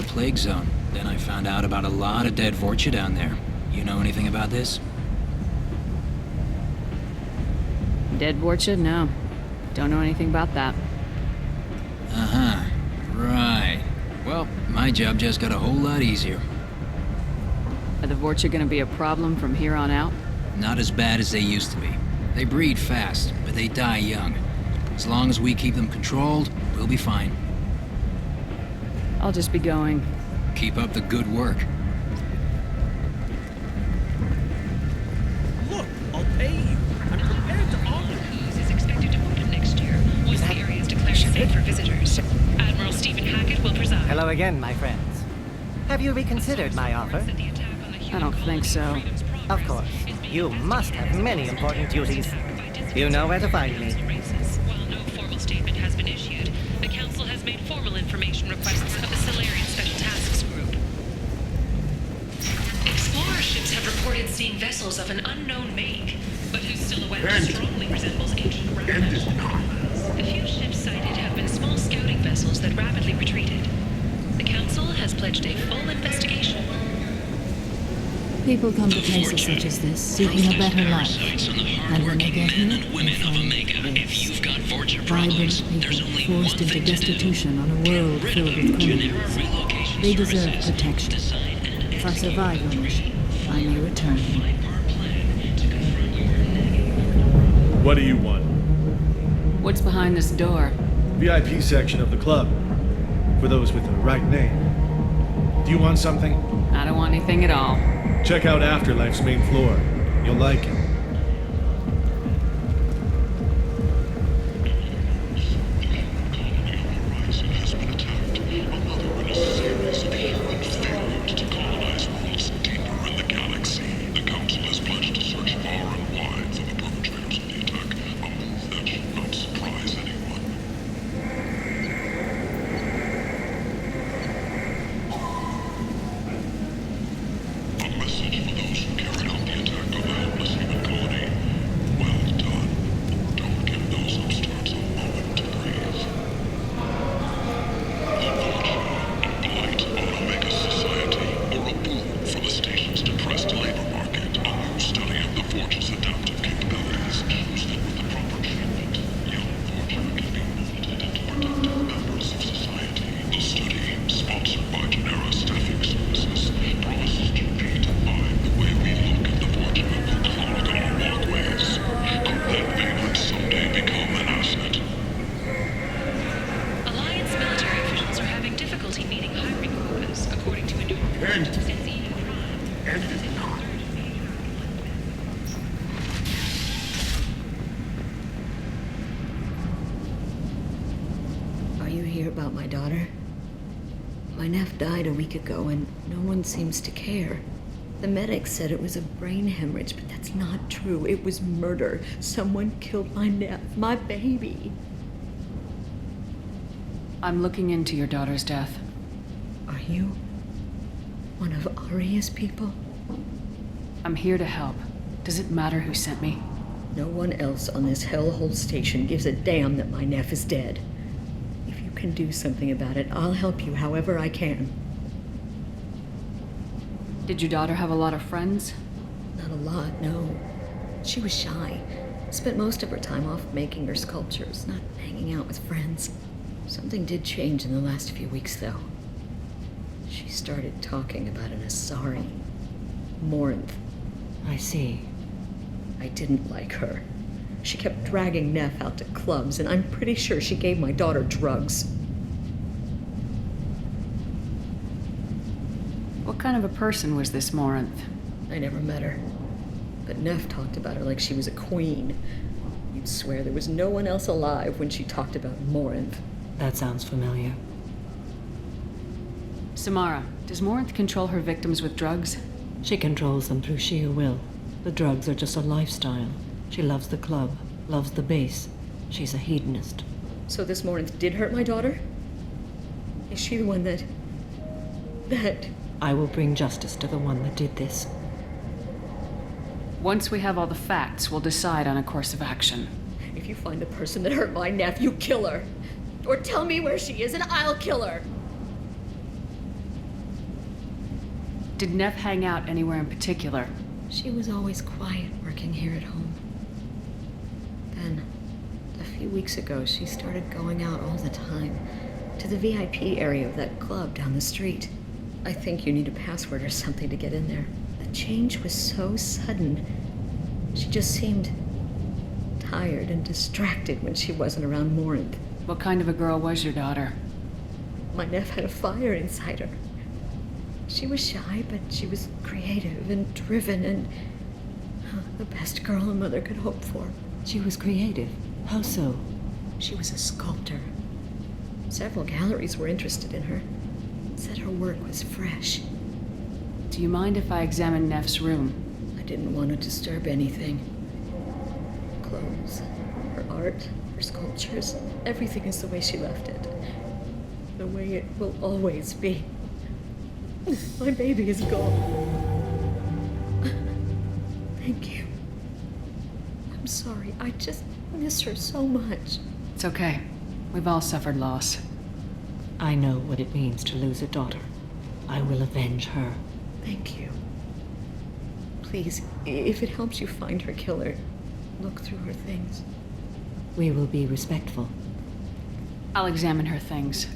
Plague zone. Then I found out about a lot of dead Vorcha down there. You know anything about this? Dead Vorcha? No. Don't know anything about that. Uh-huh. Right. Well, my job just got a whole lot easier. Are the Vorcha gonna be a problem from here on out? Not as bad as they used to be. They breed fast, but they die young. As long as we keep them controlled, we'll be fine. I'll just be going. Keep up the good work. Look, I'll pay you. I'm prepared to honor. Is expected to open next year once the area is declared safe for visitors. Admiral Stephen Hackett will preside. Hello again, my friends. Have you reconsidered my offer? I don't think so. Of course. You must have many important duties. You know where to find me. While no formal statement has been issued, the Council has made formal information requests of the Solarian Special Tasks Group. Explorer ships have reported seeing vessels of an unknown make, but whose silhouette strongly resembles ancient ground metal. The few ships sighted have been small scouting vessels that rapidly retreated. The Council has pledged a full investigation. People come to places such as this seeking a better life. And when they get here, they find this. Vibrant people forced into destitution on a world filled with criminals. They deserve protection. If I survive your mission, I may return. What do you want? What's behind this door? VIP section of the club. For those with the right name. Do you want something? I don't want anything at all. Check out Afterlife's main floor. You'll like it. About my daughter. My nephew died a week ago and no one seems to care. The medics said it was a brain hemorrhage, but that's not true. It was murder. Someone killed my nephew, my baby. I'm looking into your daughter's death. Are you? one of Aria's people? I'm here to help. Does it matter who sent me? No one else on this hellhole station gives a damn that my nephew is dead. If you can do something about it, I'll help you however I can. Did your daughter have a lot of friends? Not a lot, no. She was shy. Spent most of her time off making her sculptures, not hanging out with friends. Something did change in the last few weeks, though. She started talking about an Asari. Morinth. I see. I didn't like her. She kept dragging Neff out to clubs, and I'm pretty sure she gave my daughter drugs. What kind of a person was this Morinth? I never met her. But Neff talked about her like she was a queen. You'd swear there was no one else alive when she talked about Morinth. That sounds familiar. Samara, does Morinth control her victims with drugs? She controls them through sheer will. The drugs are just a lifestyle. She loves the club, loves the base. She's a hedonist. So this Morinth did hurt my daughter? Is she the one that... I will bring justice to the one that did this. Once we have all the facts, we'll decide on a course of action. If you find the person that hurt my nephew, kill her. Or tell me where she is and I'll kill her. Did Neff hang out anywhere in particular? She was always quiet working here at home. Then, a few weeks ago, she started going out all the time to the VIP area of that club down the street. I think you need a password or something to get in there. The change was so sudden. She just seemed tired and distracted when she wasn't around Morinth. What kind of a girl was your daughter? My nephew had a fire inside her. She was shy, but she was creative and driven and the best girl a mother could hope for. She was creative? How so? She was a sculptor. Several galleries were interested in her. Said her work was fresh. Do you mind if I examine Neff's room? I didn't want to disturb anything. Clothes, her art, her sculptures, everything is the way she left it. The way it will always be. My baby is gone. Thank you. I'm sorry. I just miss her so much. It's okay. We've all suffered loss. I know what it means to lose a daughter. I will avenge her. Thank you. Please, if it helps you find her killer, look through her things. We will be respectful. I'll examine her things.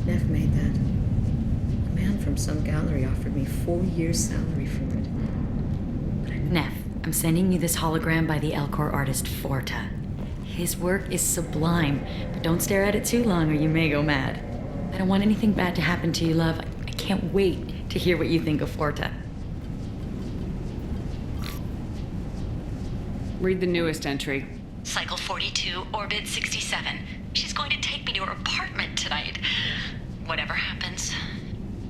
Neff made that. A man from some gallery offered me 4 years' salary for it. Neff, I'm sending you this hologram by the Elcor artist Forta. His work is sublime, but don't stare at it too long or you may go mad. I don't want anything bad to happen to you, love. I can't wait to hear what you think of Forta. Read the newest entry. Cycle 42, orbit 67. She's going to take me to her apartment tonight. Whatever happens,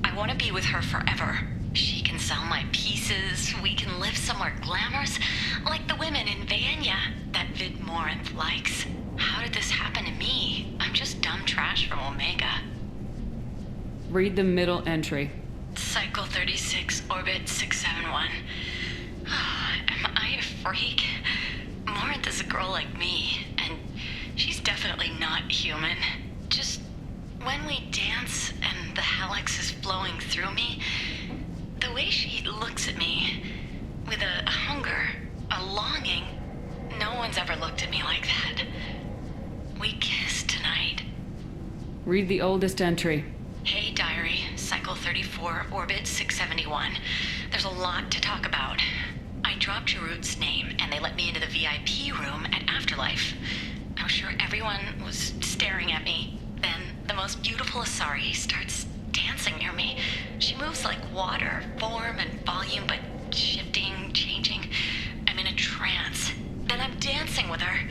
I want to be with her forever. She can sell my pieces. We can live somewhere glamorous, like the women in Vanya that Vid Morinth likes. How did this happen to me? I'm just dumb trash from Omega. Read the middle entry. Cycle 36, orbit 671. Am I a freak? Morinth is a girl like me, and she's definitely not human. Just when we dance and the helix is flowing through me, the way she looks at me, with a hunger, a longing, no one's ever looked at me like that. We kissed tonight. Read the oldest entry. Hey, diary, cycle 34, orbit 671. There's a lot to talk about. I dropped Jarut's name, and they let me into the VIP room at Afterlife. I was sure everyone was staring at me. Then the most beautiful Asari starts dancing near me. She moves like water, form and volume, but shifting, changing. I'm in a trance. Then I'm dancing with her.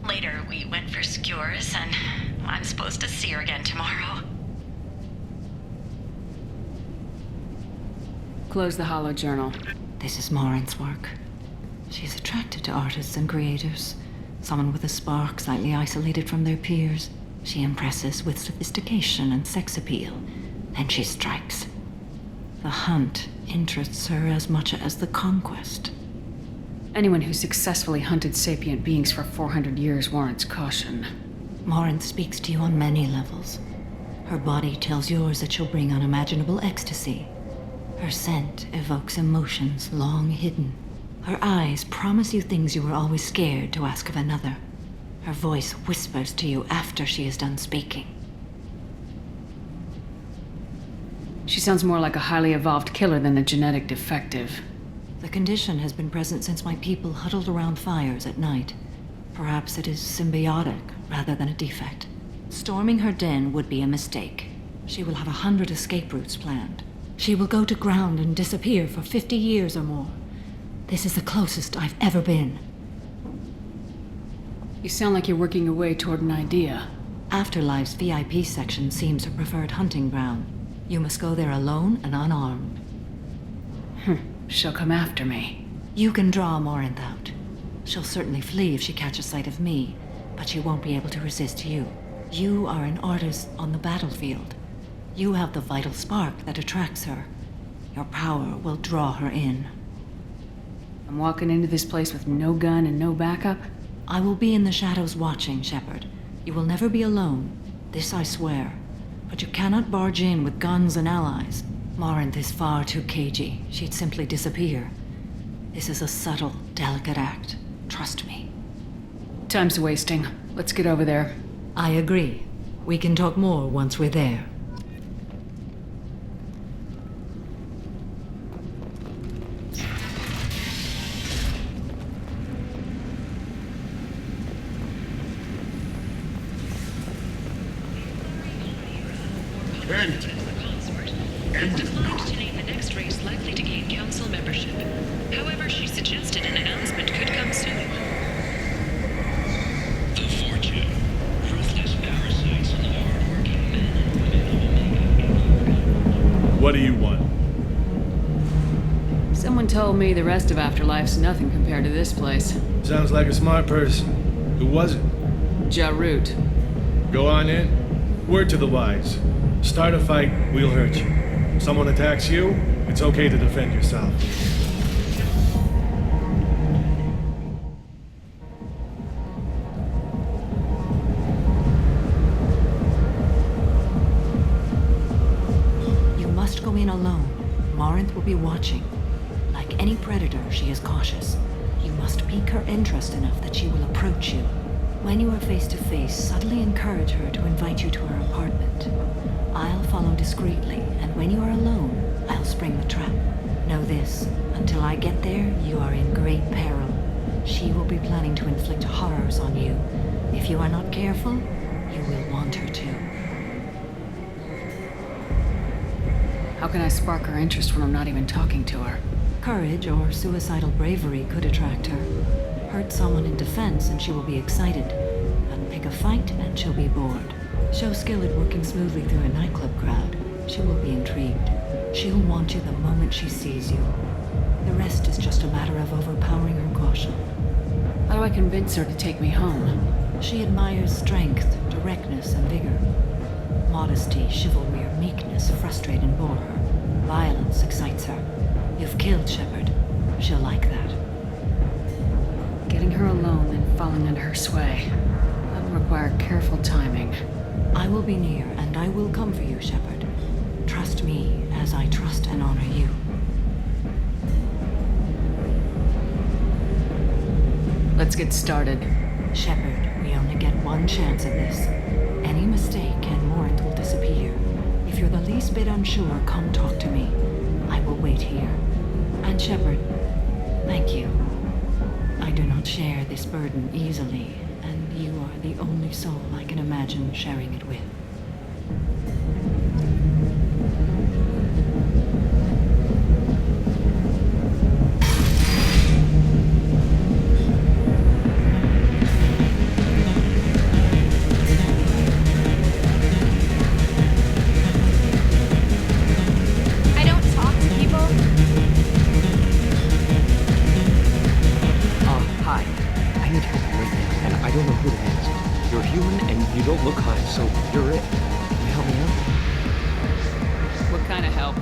Later, we went for skewers, and I'm supposed to see her again tomorrow. Close the holo journal. This is Morinth's work. She's attracted to artists and creators. Someone with a spark, slightly isolated from their peers. She impresses with sophistication and sex appeal. Then she strikes. The hunt interests her as much as the conquest. Anyone who successfully hunted sapient beings for 400 years warrants caution. Morinth speaks to you on many levels. Her body tells yours that she'll bring unimaginable ecstasy. Her scent evokes emotions long hidden. Her eyes promise you things you were always scared to ask of another. Her voice whispers to you after she is done speaking. She sounds more like a highly evolved killer than a genetic defective. The condition has been present since my people huddled around fires at night. Perhaps it is symbiotic rather than a defect. Storming her den would be a mistake. She will have 100 escape routes planned. She will go to ground and disappear for 50 years or more. This is the closest I've ever been. You sound like you're working your way toward an idea. Afterlife's VIP section seems her preferred hunting ground. You must go there alone and unarmed. She'll come after me. You can draw Morinth out. She'll certainly flee if she catches sight of me, but she won't be able to resist you. You are an artist on the battlefield. You have the vital spark that attracts her. Your power will draw her in. I'm walking into this place with no gun and no backup? I will be in the shadows watching, Shepard. You will never be alone. This I swear. But you cannot barge in with guns and allies. Morinth is far too cagey. She'd simply disappear. This is a subtle, delicate act. Trust me. Time's wasting. Let's get over there. I agree. We can talk more once we're there. Declined to name the next race likely to gain council membership. However, she suggested an announcement could come soon. The fortune. Ruthless parasites on the hard-working men and women of Omega. What do you want? Someone told me the rest of Afterlife's nothing compared to this place. Sounds like a smart person. Who was it? Jarut. Go on in. Word to the wise. Start a fight, we'll hurt you. Someone attacks you, it's okay to defend yourself. You must go in alone. Morinth will be watching. Like any predator, she is cautious. You must pique her interest enough that she will approach you. When you are face to face, subtly encourage her to invite you to her apartment. I'll follow discreetly, and when you are alone, I'll spring the trap. Know this, until I get there, you are in great peril. She will be planning to inflict horrors on you. If you are not careful, you will want her to. How can I spark her interest when I'm not even talking to her? Courage or suicidal bravery could attract her. Hurt someone in defense and she will be excited. Unpick a fight and she'll be bored. Show skill at working smoothly through a nightclub crowd. She will be intrigued. She'll want you the moment she sees you. The rest is just a matter of overpowering her caution. How do I convince her to take me home? She admires strength, directness, and vigor. Modesty, chivalry, or meekness frustrate and bore her. Violence excites her. You've killed Shepard. She'll like that. Getting her alone, then falling under her sway. That'll require careful timing. I will be near, and I will come for you, Shepard. Trust me as I trust and honor you. Let's get started. Shepard, we only get one chance at this. Any mistake and Morinth will disappear. If you're the least bit unsure, come talk to me. I will wait here. And Shepard, thank you. I do not share this burden easily, and you are the only soul I can imagine sharing it with. Look, hi, so you're it. Can you help me out? What kind of help?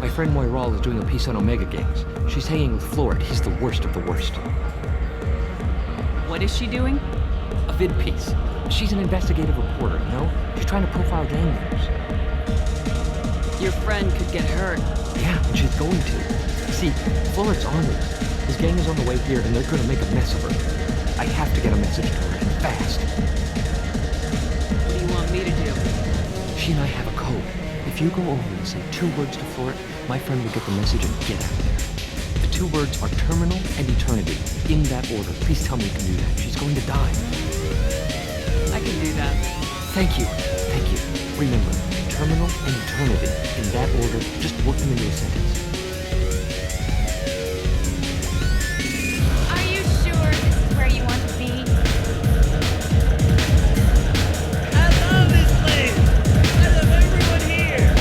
My friend Moiral is doing a piece on Omega Gangs. She's hanging with Florid. He's the worst of the worst. What is she doing? A vid piece. She's an investigative reporter, you know? She's trying to profile gang members. Your friend could get hurt. Yeah, and she's going to. See, Florid's on this. His gang is on the way here, and they're gonna make a mess of her. I have to get a message to her, and fast. What do you want me to do? She and I have a code. If you go over and say 2 words to Florid, my friend will get the message and get out of there. The 2 words are terminal and eternity. In that order. Please tell me you can do that. She's going to die. I can do that. Thank you. Thank you. Remember, terminal and eternity. In that order, just work them into a sentence. Are you sure this is where you want to be? I love this place! I love everyone here!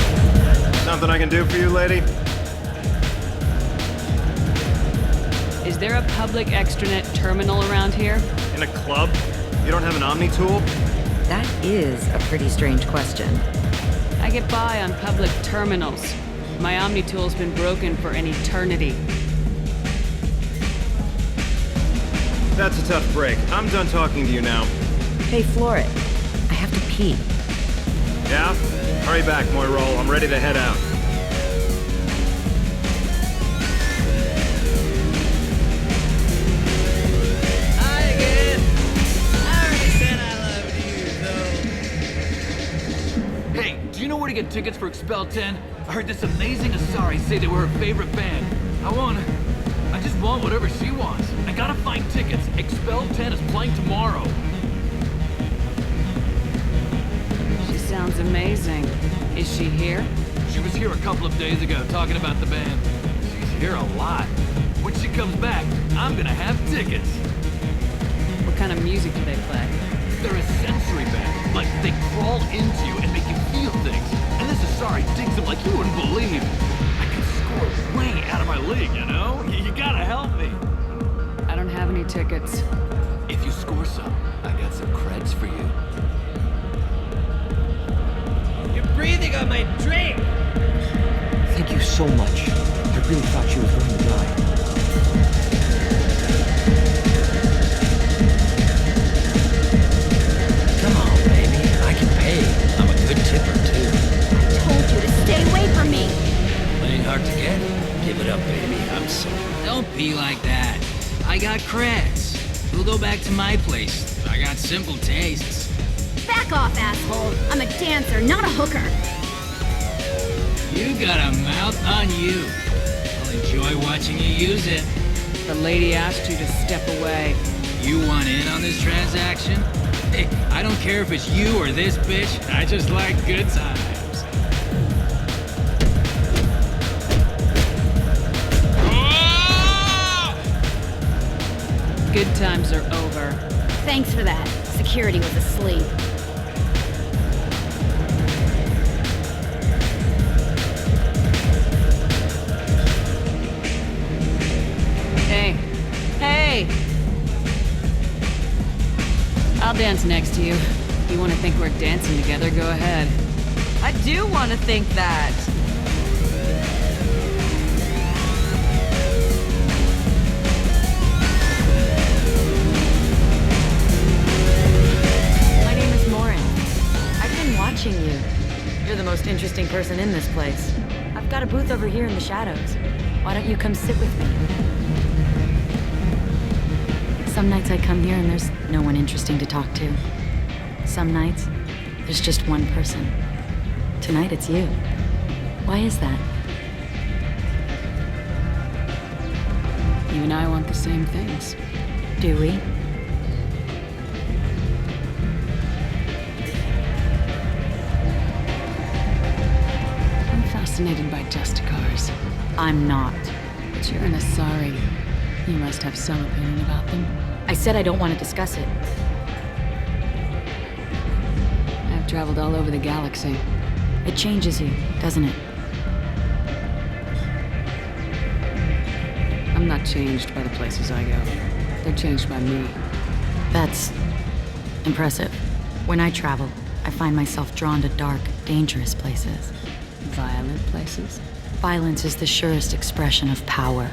Something I can do for you, lady? Is there a public extranet terminal around here? In a club? You don't have an Omni tool? That is a pretty strange question. I get by on public terminals. My Omni tool's been broken for an eternity. That's a tough break. I'm done talking to you now. Hey, Florid. I have to pee. Yeah? Hurry back, Moiral. I'm ready to head out. Hi again! I already said I loved you, though. Hey, do you know where to get tickets for Expel 10? I heard this amazing Asari say they were her favorite band. I just want whatever she wants. I gotta find tickets. Expel 10 is playing tomorrow. She sounds amazing. Is she here? She was here a couple of days ago talking about the band. She's here a lot. When she comes back, I'm gonna have tickets. What kind of music do they play? They're a sensory band. Like, they crawl into you and make you feel things. And this Asari digs them like you wouldn't believe. I could score way out of my league, you know? You gotta help me. I don't have any tickets. If you score some, I got some creds for you. You're breathing on my drink! Thank you so much. I really thought she was going to die. Come on, baby. I can pay. I'm a good tipper, too. I told you to stay away from me. Playing hard to get? Give it up, baby. I'm sorry. Don't be like that. I got creds. We'll go back to my place. I got simple tastes. Back off, asshole. I'm a dancer, not a hooker. You got a mouth on you. I'll enjoy watching you use it. The lady asked you to step away. You want in on this transaction? Hey, I don't care if it's you or this bitch. I just like good times. Good times are over. Thanks for that. Security was asleep. Hey. Hey! I'll dance next to you. If you want to think we're dancing together, go ahead. I do want to think that. You. You're the most interesting person in this place. I've got a booth over here in the shadows. Why don't you come sit with me? Some nights I come here and there's no one interesting to talk to. Some nights, there's just one person. Tonight it's you. Why is that? You and I want the same things. Do we? Fascinated by Justicars. I'm not. But you're an Asari. You must have some opinion about them. I said I don't want to discuss it. I've traveled all over the galaxy. It changes you, doesn't it? I'm not changed by the places I go. They're changed by me. That's impressive. When I travel, I find myself drawn to dark, dangerous places. Violent places? Violence is the surest expression of power.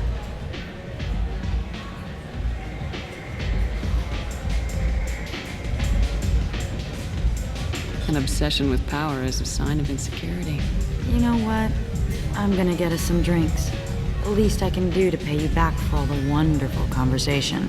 An obsession with power is a sign of insecurity. You know what? I'm gonna get us some drinks. The least I can do to pay you back for all the wonderful conversation.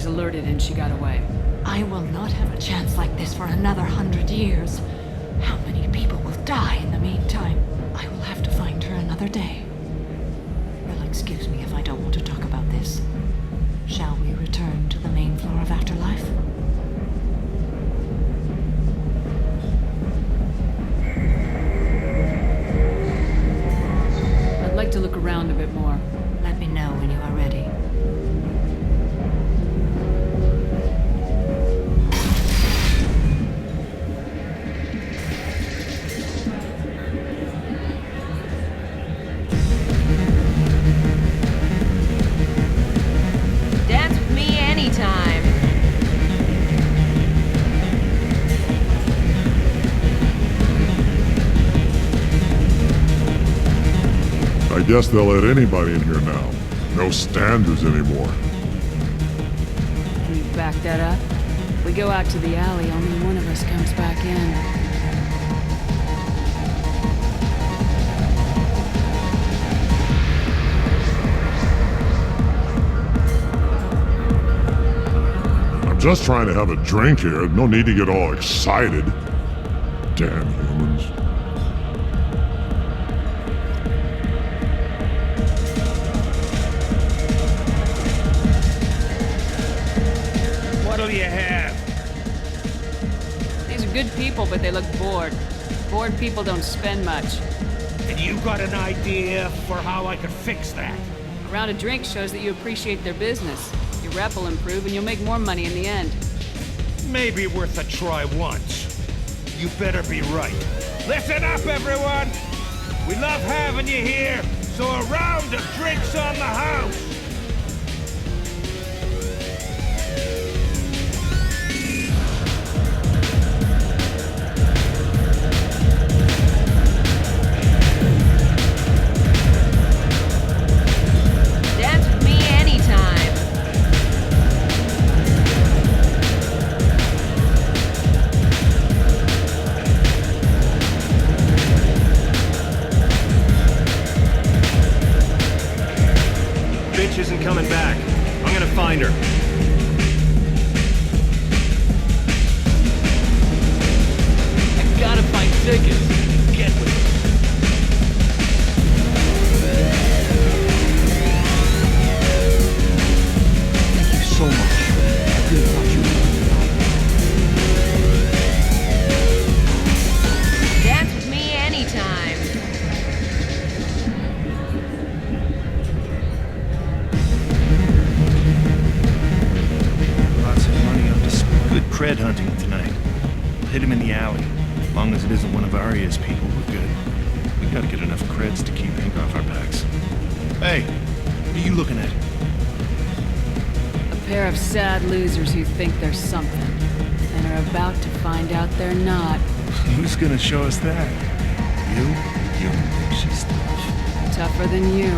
Alerted and she got away. I will not have a chance like this for another 100 years. How many people will die in the meantime? I will have to find her another day. You'll excuse me if I don't want to talk about this. Shall we return to the main floor of Afterlife? I'd like to look around a bit more. Let me know when you are ready. I guess they'll let anybody in here now. No standards anymore. Can you back that up? If we go out to the alley, only one of us comes back in. I'm just trying to have a drink here. No need to get all excited. Damn humans. What'll you have? These are good people, but they look bored. Bored people don't spend much. And you got an idea for how I could fix that? A round of drinks shows that you appreciate their business. Your rep will improve and you'll make more money in the end. Maybe worth a try once. You better be right. Listen up, everyone! We love having you here, so a round of drinks on the house! Isn't coming back. I'm gonna find her. I gotta find tickets. Get with it. Thank you so much. I really thought you would. Dance with me anytime. Good cred hunting tonight. We'll hit him in the alley. As long as it isn't one of Arya's people, we're good. We gotta get enough creds to keep ink off our backs. Hey, what are you looking at? A pair of sad losers who think they're something, and are about to find out they're not. Who's gonna show us that? You? You don't think she's tough. Tougher than you.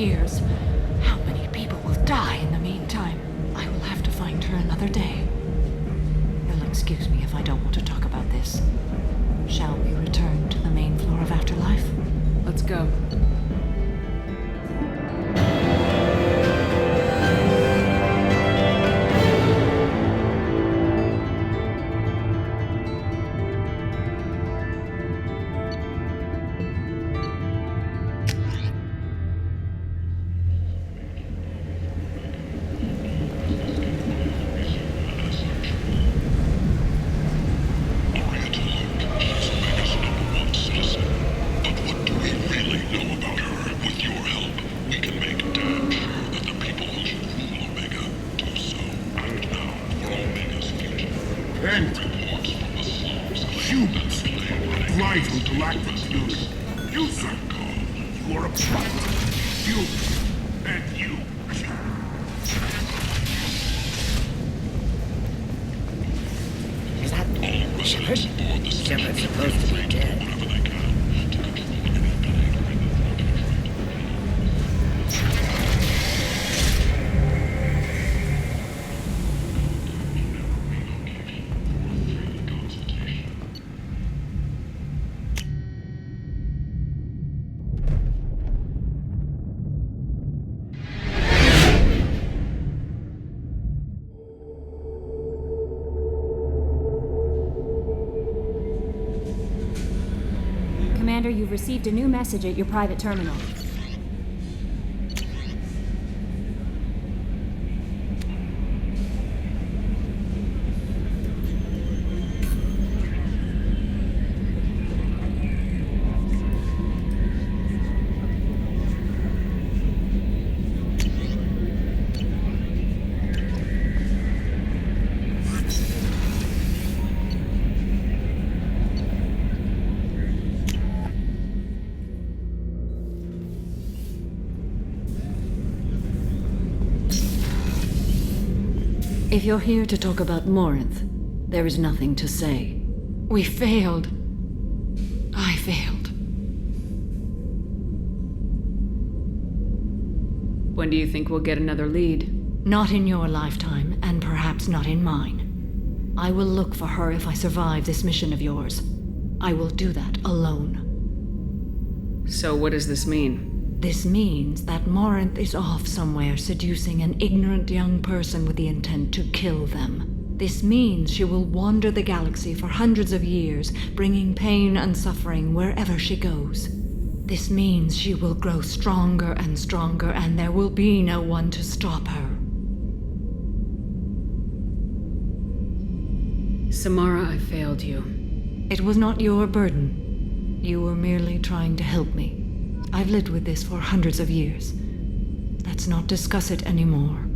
years. How many people will die in the meantime? I will have to find her another day. You'll excuse me if I don't want to talk about this. Shall we return to the main floor of Afterlife? Let's go. Shepard's supposed to be dead. Commander, you've received a new message at your private terminal. If you're here to talk about Morinth, there is nothing to say. We failed. I failed. When do you think we'll get another lead? Not in your lifetime, and perhaps not in mine. I will look for her if I survive this mission of yours. I will do that alone. So what does this mean? This means that Morinth is off somewhere seducing an ignorant young person with the intent to kill them. This means she will wander the galaxy for hundreds of years, bringing pain and suffering wherever she goes. This means she will grow stronger and stronger, and there will be no one to stop her. Samara, I failed you. It was not your burden. You were merely trying to help me. I've lived with this for hundreds of years. Let's not discuss it anymore.